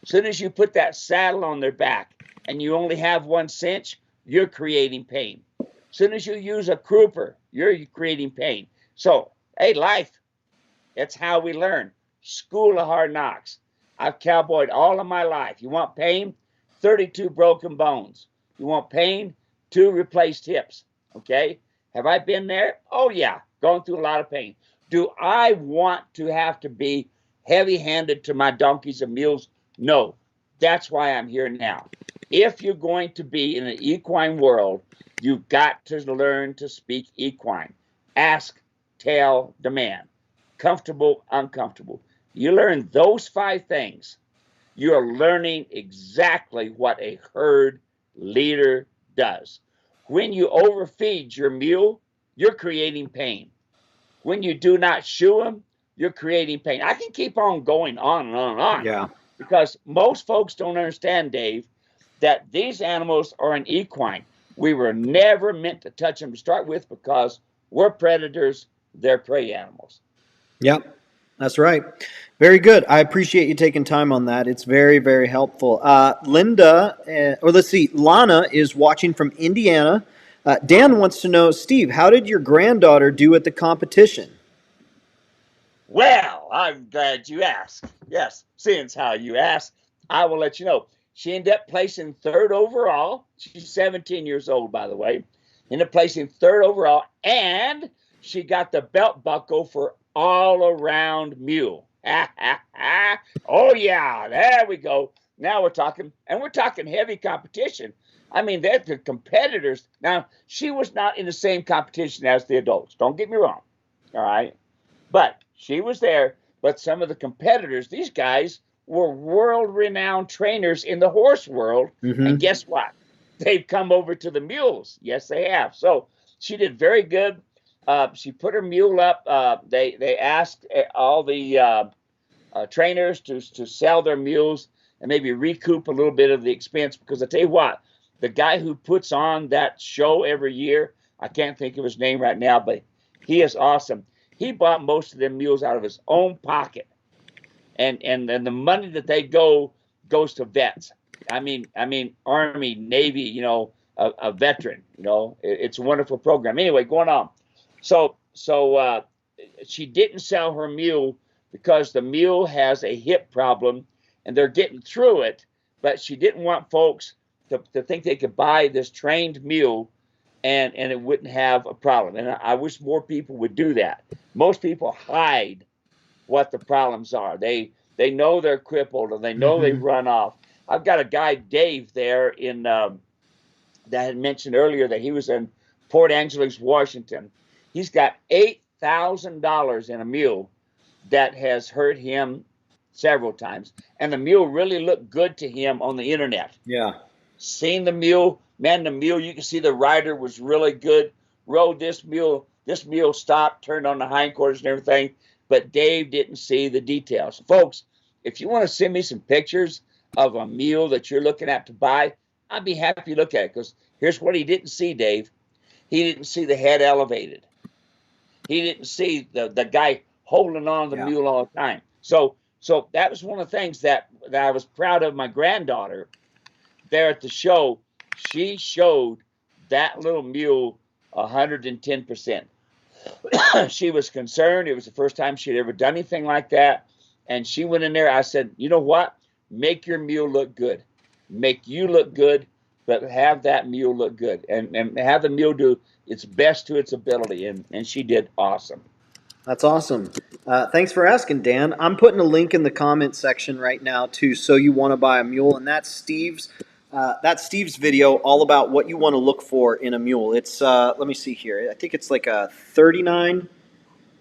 As soon as you put that saddle on their back and you only have one cinch, you're creating pain. As soon as you use a crooper, you're creating pain. So, hey, life, that's how we learn. School of hard knocks. I've cowboyed all of my life. You want pain? 32 broken bones. You want pain? 2 replaced hips. Okay? Have I been there? Oh, yeah. Going through a lot of pain. Do I want to have to be heavy-handed to my donkeys and mules? No. That's why I'm here now. If you're going to be in an equine world, you've got to learn to speak equine. Ask, tell, demand. Comfortable, uncomfortable. You learn those 5 things, you're learning exactly what a herd leader does. When you overfeed your mule, you're creating pain. When you do not shoe them, you're creating pain. I can keep on going on and on and on. Yeah. Because most folks don't understand, Dave, that these animals are an equine. We were never meant to touch them to start with because we're predators, they're prey animals. Yep, that's right. Very good. I appreciate you taking time on that. It's very, very helpful. Lana is watching from Indiana. Dan wants to know, Steve, how did your granddaughter do at the competition? Well, I'm glad you asked. Yes, since how you asked, I will let you know. She ended up placing 3rd overall. She's 17 years old, by the way. Ended up placing 3rd overall, and she got the belt buckle for all-around mule. Oh, yeah, there we go. Now we're talking, and we're talking heavy competition. I mean, they're the competitors. Now, she was not in the same competition as the adults. Don't get me wrong, all right? But she was there. But some of the competitors, these guys, were world-renowned trainers in the horse world. Mm-hmm. And guess what? They've come over to the mules. Yes, they have. So she did very good. She put her mule up. They asked all the trainers to sell their mules and maybe recoup a little bit of the expense. Because I tell you what, the guy who puts on that show every year, I can't think of his name right now, but he is awesome. He bought most of them mules out of his own pocket. And the money that they goes to vets. I mean, Army, Navy, you know, a veteran, you know, it's a wonderful program. Anyway, going on. So she didn't sell her mule because the mule has a hip problem and they're getting through it, but she didn't want folks to think they could buy this trained mule and it wouldn't have a problem. And I wish more people would do that. Most people hide what the problems are. They know they're crippled and they know they've run off. I've got a guy, Dave, there in that had mentioned earlier that he was in Port Angeles, Washington. He's got $8,000 in a mule that has hurt him several times. And the mule really looked good to him on the internet. Yeah. Seen the mule, man, the mule, you can see the rider was really good. Rode this mule stopped, turned on the hindquarters and everything. But Dave didn't see the details. Folks, if you want to send me some pictures of a mule that you're looking at to buy, I'd be happy to look at it because here's what he didn't see, Dave. He didn't see the head elevated. He didn't see the guy holding on to the mule all the time. So that was one of the things that I was proud of my granddaughter there at the show. She showed that little mule 110%. She was concerned. It was the first time she'd ever done anything like that. And she went in there. I said, you know what? Make your mule look good. Make you look good, but have that mule look good. And have the mule do its best to its ability. And she did awesome. That's awesome. Thanks for asking, Dan. I'm putting a link in the comment section right now to So You Want to Buy a Mule, and that's Steve's video all about what you want to look for in a mule. It's let me see here. I think it's like a 39.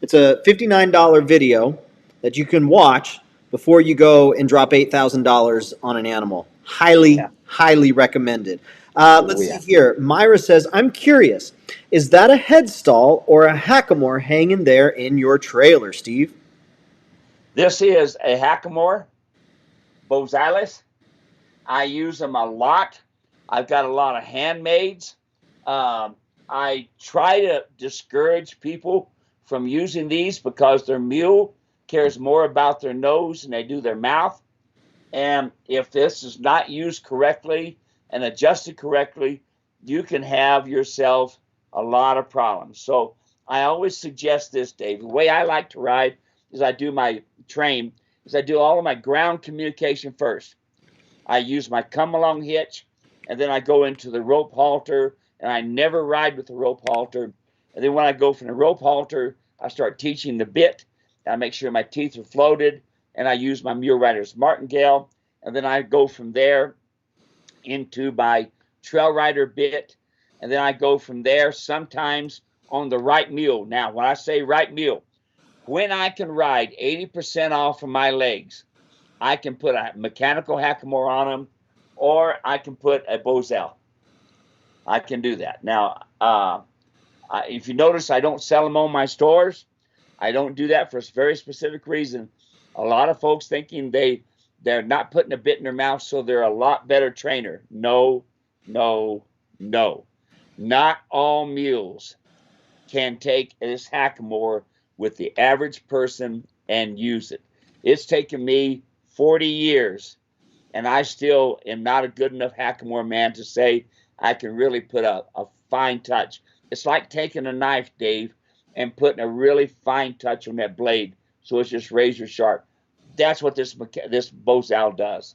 It's a $59 video that you can watch before you go and drop $8,000 on an animal. Highly, Yeah. highly recommended. Oh, Let's see yeah. here. Myra says, I'm curious, is that a headstall or a hackamore hanging there in your trailer, Steve? This is a hackamore, Bosilis. I use them a lot. I've got a lot of handmaids. I try to discourage people from using these because their mule cares more about their nose than they do their mouth. And if this is not used correctly and adjusted correctly, you can have yourself a lot of problems. So I always suggest this, Dave. The way I like to ride is I do all of my ground communication first. I use my come along hitch, and then I go into the rope halter, and I never ride with the rope halter. And then when I go from the rope halter, I start teaching the bit. I make sure my teeth are floated, and I use my mule rider's martingale. And then I go from there into my trail rider bit, and then I go from there sometimes on the right mule. Now, when I say right mule, when I can ride 80% off of my legs, I can put a mechanical hackamore on them, or I can put a Bosel. I can do that. Now, if you notice, I don't sell them on my stores. I don't do that for a very specific reason. A lot of folks thinking they're not putting a bit in their mouth, so they're a lot better trainer. No, no, no. Not all mules can take this hackamore with the average person and use it. It's taken me 40 years, and I still am not a good enough hackamore man to say I can really put a fine touch. It's like taking a knife, Dave, and putting a really fine touch on that blade so it's just razor sharp. That's what this Bosal does.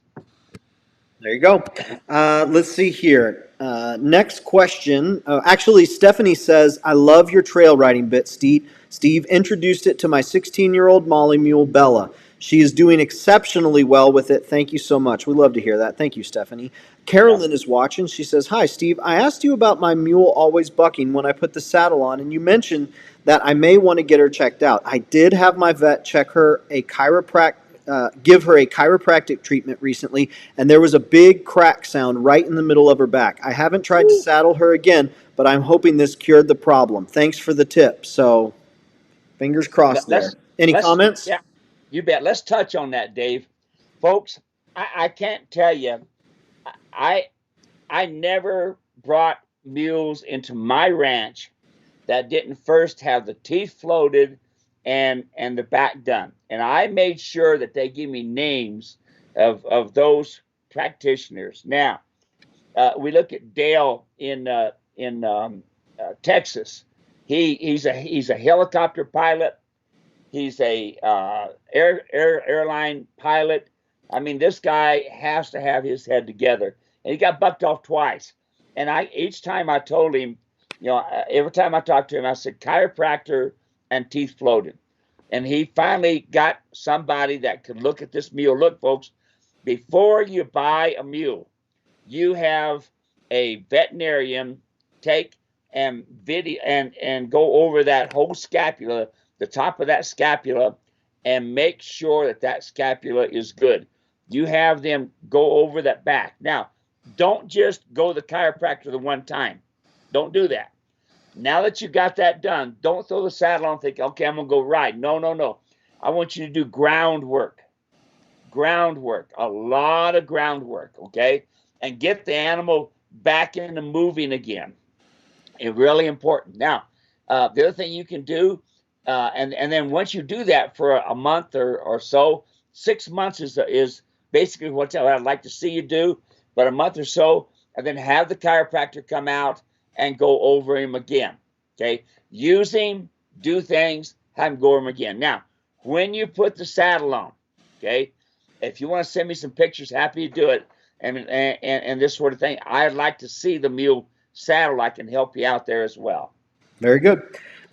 There you go. Let's see here. Next question. Actually, Stephanie says, I love your trail riding bit, Steve. Steve introduced it to my 16-year-old Molly Mule, Bella. She is doing exceptionally well with it. Thank you so much. We love to hear that. Thank you, Stephanie. Yep. Carolyn is watching. She says, Hi, Steve. I asked you about my mule always bucking when I put the saddle on, and you mentioned that I may want to get her checked out. I did have my vet check her give her a chiropractic treatment recently, and there was a big crack sound right in the middle of her back. I haven't tried to saddle her again, but I'm hoping this cured the problem. Thanks for the tip. So, fingers crossed there. Let's Any let's comments? yeah, you bet. Let's touch on that, Dave. Folks, I can't tell you. I I never brought mules into my ranch that didn't first have the teeth floated and the back done. And I made sure that they give me names of those practitioners. Now, we look at Dale in Texas. He's a helicopter pilot. He's a airline pilot. I mean, this guy has to have his head together. And he got bucked off twice. And each time I told him, every time I talked to him, I said chiropractor and teeth floated. And he finally got somebody that could look at this mule. Look, folks, before you buy a mule, you have a veterinarian take and video and go over that whole scapula, the top of that scapula, and make sure that that scapula is good. You have them go over that back. Now, don't just go to the chiropractor the one time. Don't do that. Now that you got that done, don't throw the saddle on and think, okay, I'm going to go ride. No, no, no. I want you to do groundwork. Groundwork. A lot of groundwork, okay? And get the animal back into moving again. It's really important. Now, the other thing you can do, and then once you do that for a month or so, 6 months is basically what I'd like to see you do, but a month or so, and then have the chiropractor come out and go over him again. Okay, use him, do things, have him go over him again. Now, when you put the saddle on, okay, if you want to send me some pictures, happy to do it, and this sort of thing. I'd like to see the mule saddle. I can help you out there as well. Very good.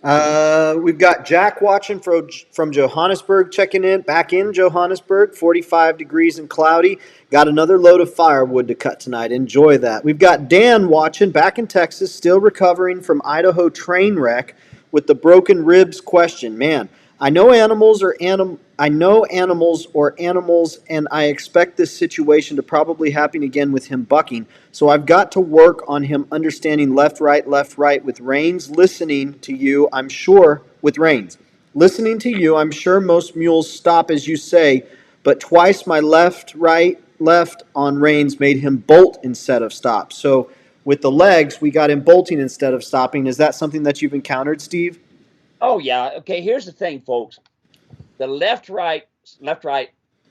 We've got Jack watching from Johannesburg, checking in, back in Johannesburg, 45 degrees and cloudy. Got another load of firewood to cut tonight. Enjoy that. We've got Dan watching back in Texas, still recovering from Idaho train wreck with the broken ribs question. Man, I know animals or animals, and I expect this situation to probably happen again with him bucking. So I've got to work on him understanding left, right with reins. Listening to you, I'm sure with reins. Listening to you, I'm sure most mules stop as you say, but twice my left on reins made him bolt instead of stop. So with the legs, we got him bolting instead of stopping. Is that something that you've encountered, Steve? Oh yeah. Okay. Here's the thing, folks. The left, right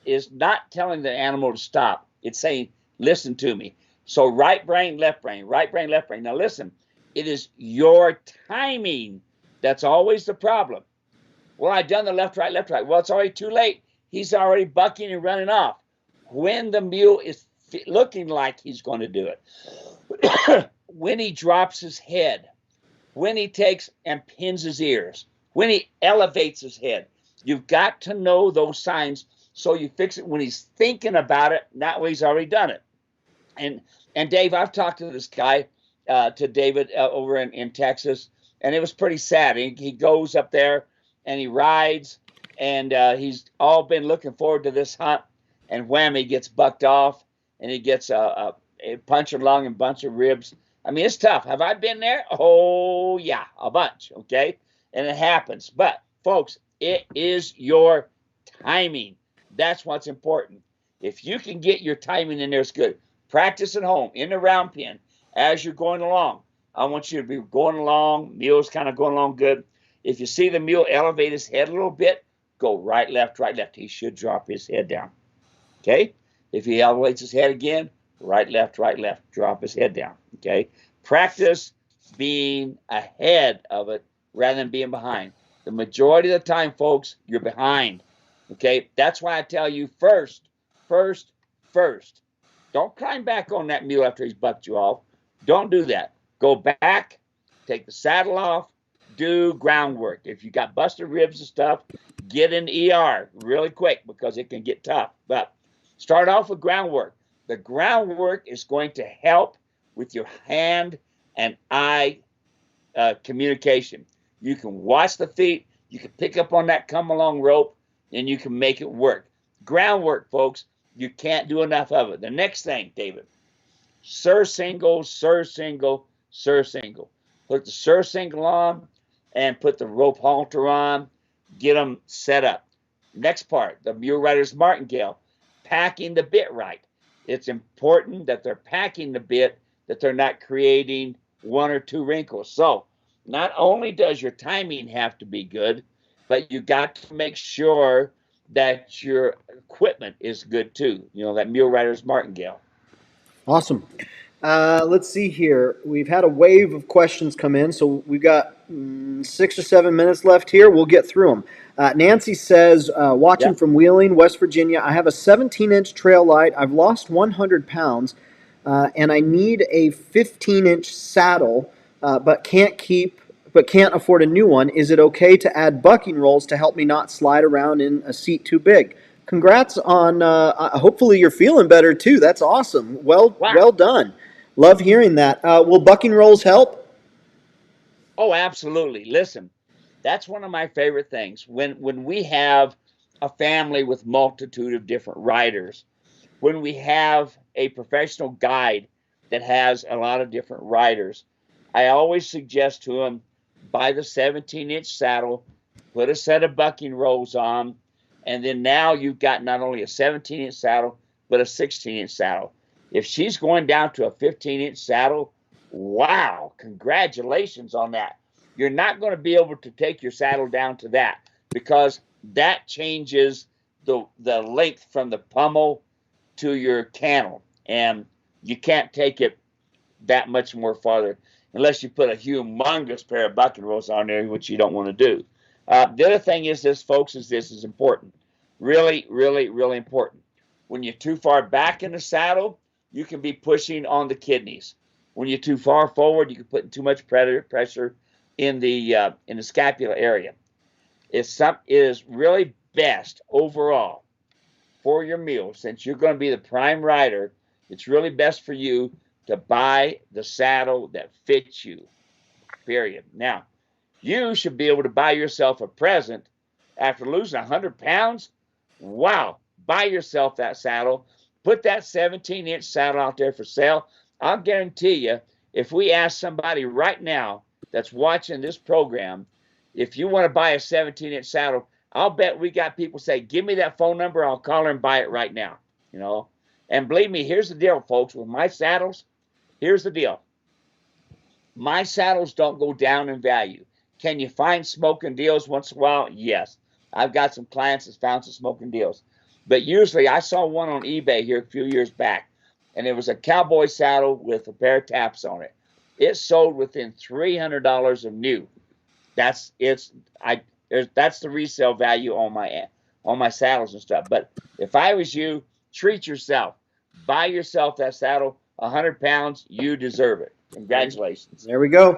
is not telling the animal to stop. It's saying, listen to me. So right brain, left brain, right brain, left brain. Now listen, it is your timing that's always the problem. Well, I've done the left, right, left, right. Well, it's already too late. He's already bucking and running off. When the mule is looking like he's going to do it, when he drops his head, when he takes and pins his ears, when he elevates his head, you've got to know those signs so you fix it when he's thinking about it, not when he's already done it. And Dave, I've talked to this guy, to David over in Texas, and it was pretty sad. He goes up there and he rides, and he's all been looking forward to this hunt, and wham, he gets bucked off, and he gets a puncture lung and bunch of ribs. I mean, it's tough. Have I been there? Oh, yeah, a bunch, okay? And it happens. But, folks, it is your timing. That's what's important. If you can get your timing in there, it's good. Practice at home, in the round pen, as you're going along. I want you to be going along, mule's kind of going along good. If you see the mule elevate his head a little bit, go right, left, right, left. He should drop his head down, okay? If he elevates his head again, right, left, drop his head down, okay? Practice being ahead of it rather than being behind. The majority of the time, folks, you're behind, okay? That's why I tell you first. Don't climb back on that mule after he's bucked you off. Don't do that. Go back, take the saddle off, do groundwork. If you got busted ribs and stuff, get in ER really quick because it can get tough. But start off with groundwork. The groundwork is going to help with your hand and eye communication. You can watch the feet, you can pick up on that come along rope, and you can make it work. Groundwork, folks, you can't do enough of it. The next thing, David, surcingle. Put the surcingle on and put the rope halter on. Get them set up. Next part, the mule rider's martingale, packing the bit right. It's important that they're packing the bit, that they're not creating one or two wrinkles. So not only does your timing have to be good, but you got to make sure that your equipment is good too. You know, that mule rider's martingale. Awesome. Let's see here. We've had a wave of questions come in, so we've got 6 or 7 minutes left here. We'll get through them. Nancy says, watching Yep. from Wheeling, West Virginia, I have a 17-inch trail light. I've lost 100 pounds, and I need a 15-inch saddle, but can't afford a new one. Is it okay to add bucking rolls to help me not slide around in a seat too big? Congrats on. Hopefully you're feeling better too. That's awesome. Wow. Well done. Love hearing that. Will bucking rolls help? Oh, absolutely. Listen, that's one of my favorite things. When we have a family with multitude of different riders, when we have a professional guide that has a lot of different riders, I always suggest to them buy the 17-inch saddle, put a set of bucking rolls on, and then now you've got not only a 17-inch saddle, but a 16-inch saddle. If she's going down to a 15-inch saddle, wow, congratulations on that. You're not going to be able to take your saddle down to that because that changes the length from the pommel to your cantle, and you can't take it that much more farther unless you put a humongous pair of bucking rolls on there, which you don't want to do. The other thing is this, folks, this is important. Really, really, really important. When you're too far back in the saddle, you can be pushing on the kidneys. When you're too far forward, you can put too much pressure in the scapula area. It is really best overall for your mule, since you're going to be the prime rider. It's really best for you to buy the saddle that fits you. Period. Now, you should be able to buy yourself a present after losing 100 pounds. Wow, buy yourself that saddle. Put that 17-inch saddle out there for sale. I'll guarantee you, if we ask somebody right now that's watching this program, if you want to buy a 17-inch saddle, I'll bet we got people say, give me that phone number, I'll call her and buy it right now. You know, and believe me, here's the deal, folks. With my saddles, here's the deal. My saddles don't go down in value. Can you find smoking deals once in a while? Yes. I've got some clients that found some smoking deals. But usually, I saw one on eBay here a few years back, and it was a cowboy saddle with a pair of taps on it. It sold within $300 of new. That's the resale value on my saddles and stuff. But if I was you, treat yourself. Buy yourself that saddle. 100 pounds, you deserve it. Congratulations. There we go.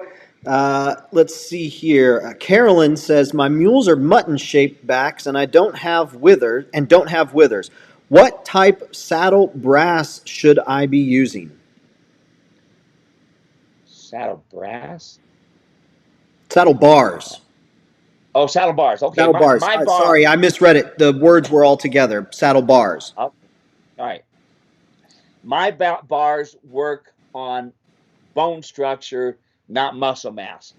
Let's see here. Carolyn says, my mules are mutton-shaped backs, and I don't have withers. What type saddle brass should I be using? Saddle brass? Saddle bars. Oh, saddle bars. Okay, Saddle bars. My bar. Sorry, I misread it. The words were all together. Saddle bars. Oh, all right. My bars work on bone structure, not muscle mass.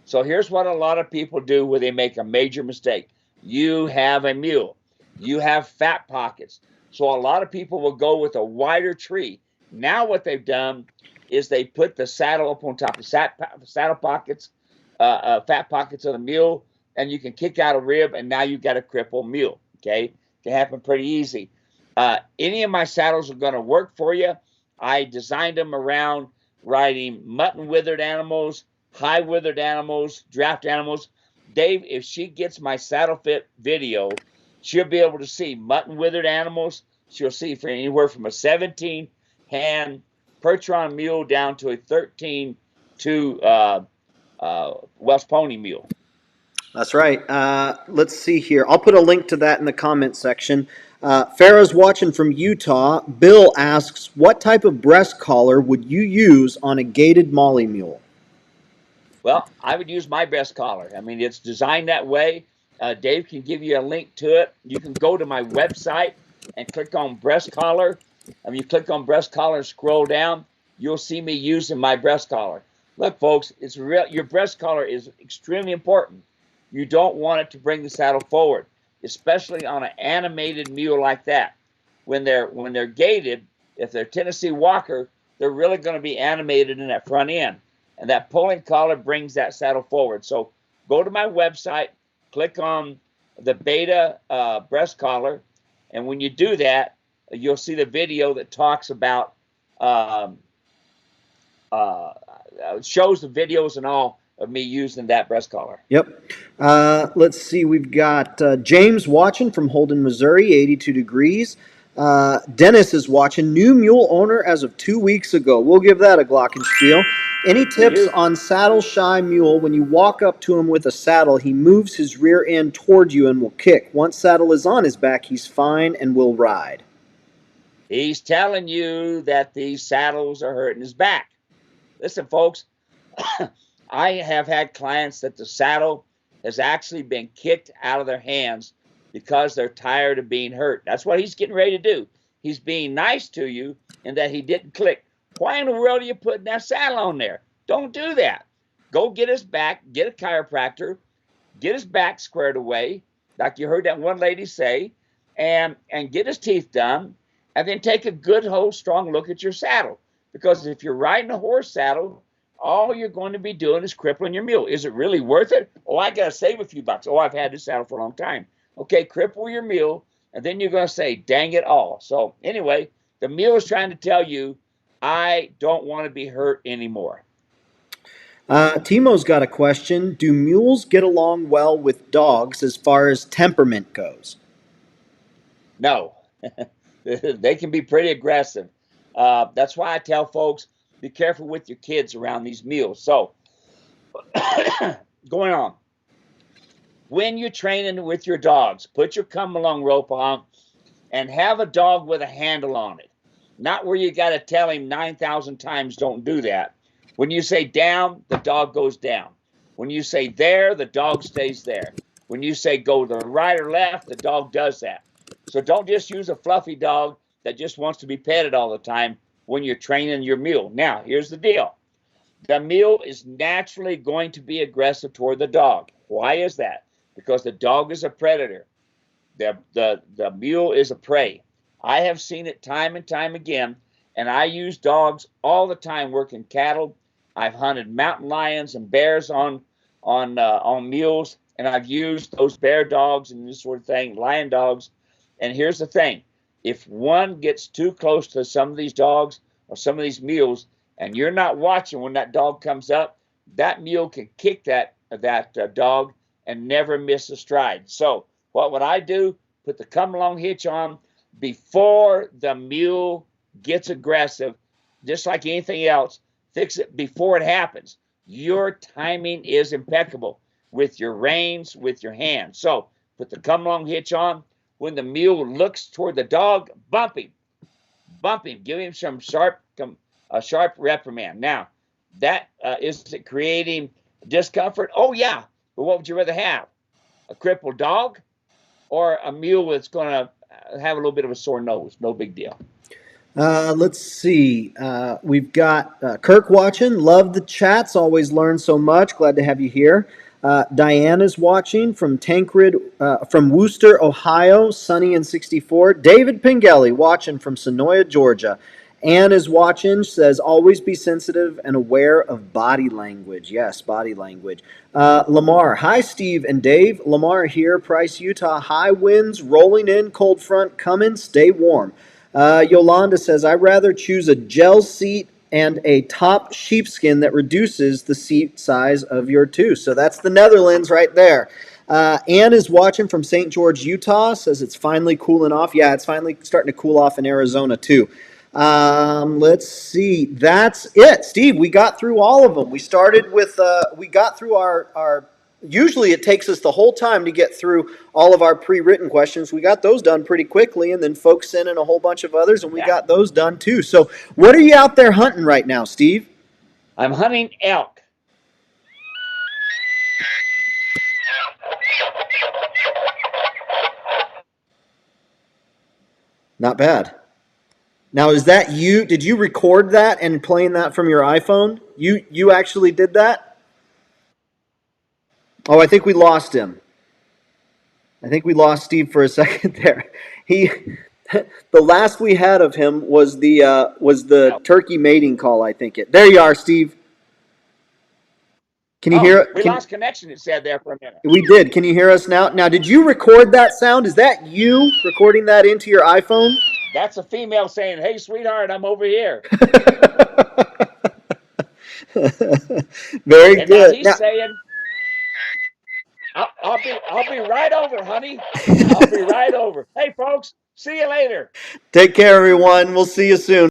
So here's what a lot of people do where they make a major mistake. You have a mule. You have fat pockets. So a lot of people will go with a wider tree. Now what they've done is they put the saddle up on top of saddle pockets, fat pockets of the mule, and you can kick out a rib, and now you've got a crippled mule. Okay, it can happen pretty easy. Any of my saddles are going to work for you. I designed them around riding mutton-withered animals, high-withered animals, draft animals. Dave, if she gets my saddle fit video, she'll be able to see mutton-withered animals. She'll see from anywhere from a 17-hand Percheron mule down to a 13-to Welsh Pony mule. That's right. Let's see here. I'll put a link to that in the comment section. Farah's watching from Utah. Bill asks, what type of breast collar would you use on a gaited Molly mule? Well, I would use my breast collar. I mean, it's designed that way. Dave can give you a link to it. You can go to my website and click on breast collar. I mean, you click on breast collar and scroll down, you'll see me using my breast collar. Look, folks, it's real. Your breast collar is extremely important. You don't want it to bring the saddle forward, especially on an animated mule like that. When they're gaited, if they're Tennessee Walker, they're really going to be animated in that front end. And that pulling collar brings that saddle forward. So go to my website, click on the beta breast collar, and when you do that, you'll see the video that talks about, shows the videos and all of me using that breast collar. Yep. Let's see. We've got James watching from Holden, Missouri, 82 degrees. Dennis is watching. New mule owner as of 2 weeks ago. We'll give that a glockenspiel. Any tips on saddle shy mule? When you walk up to him with a saddle, he moves his rear end toward you and will kick. Once saddle is on his back, he's fine and will ride. He's telling you that these saddles are hurting his back. Listen, folks, I have had clients that the saddle has actually been kicked out of their hands because they're tired of being hurt. That's what he's getting ready to do. He's being nice to you in that he didn't click. Why in the world are you putting that saddle on there? Don't do that. Go get his back, get a chiropractor, get his back squared away, like you heard that one lady say, and get his teeth done, and then take a good, whole, strong look at your saddle. Because if you're riding a horse saddle, all you're going to be doing is crippling your mule. Is it really worth it? Oh, I got to save a few bucks. Oh, I've had this saddle for a long time. Okay, cripple your mule, and then you're going to say, dang it all. So anyway, the mule is trying to tell you, I don't want to be hurt anymore. Timo's got a question. Do mules get along well with dogs as far as temperament goes? No. They can be pretty aggressive. That's why I tell folks, be careful with your kids around these mules. So going on. When you're training with your dogs, put your come along rope on and have a dog with a handle on it. Not where you got to tell him 9,000 times don't do that. When you say down, the dog goes down. When you say there, the dog stays there. When you say go to the right or left, the dog does that. So don't just use a fluffy dog that just wants to be petted all the time when you're training your mule. Now, here's the deal. The mule is naturally going to be aggressive toward the dog. Why is that? Because the dog is a predator. The mule is a prey. I have seen it time and time again, and I use dogs all the time working cattle. I've hunted mountain lions and bears on mules, and I've used those bear dogs and this sort of thing, lion dogs. And here's the thing: if one gets too close to some of these dogs or some of these mules, and you're not watching when that dog comes up, that mule can kick that dog and never miss a stride. So what would I do? Put the come along hitch on before the mule gets aggressive, just like anything else. Fix it before it happens. Your timing is impeccable with your reins, with your hands. So put the come along hitch on. When the mule looks toward the dog, bump him, give him some a sharp reprimand. Now, that is it creating discomfort? Oh yeah, but what would you rather have? A crippled dog or a mule that's going to have a little bit of a sore nose? No big deal. Let's see. We've got Kirk watching. Love the chats. Always learn so much. Glad to have you here. Diane is watching from Tancred, from Wooster, Ohio. Sunny and 64. David Pingelli watching from Sonoya, Georgia. Anne is watching. Says always be sensitive and aware of body language. Yes, body language. Lamar. Hi, Steve and Dave. Lamar here. Price, Utah. High winds rolling in. Cold front coming. Stay warm. Yolanda says, I'd rather choose a gel seat and a top sheepskin that reduces the seat size of your two. So that's the Netherlands right there. Ann is watching from St. George, Utah, says it's finally cooling off. Yeah, it's finally starting to cool off in Arizona too. Let's see. That's it. Steve, we got through all of them. We started with, we got through our usually it takes us the whole time to get through all of our pre-written questions. We got those done pretty quickly, and then folks sent in a whole bunch of others, and we got those done too. So what are you out there hunting right now, Steve? I'm hunting elk. Not bad. Now, is that you? Did you record that and playing that from your iPhone? You actually did that? Oh, I think we lost him. I think we lost Steve for a second there. He, the last we had of him was the turkey mating call. I think it. There you are, Steve. Can you hear? We lost connection. It said there for a minute. We did. Can you hear us now? Now, did you record that sound? Is that you recording that into your iPhone? That's a female saying, "Hey, sweetheart, I'm over here." Very and good. Now he's saying, I'll be right over, honey. I'll be right over. Hey, folks, see you later. Take care, everyone. We'll see you soon.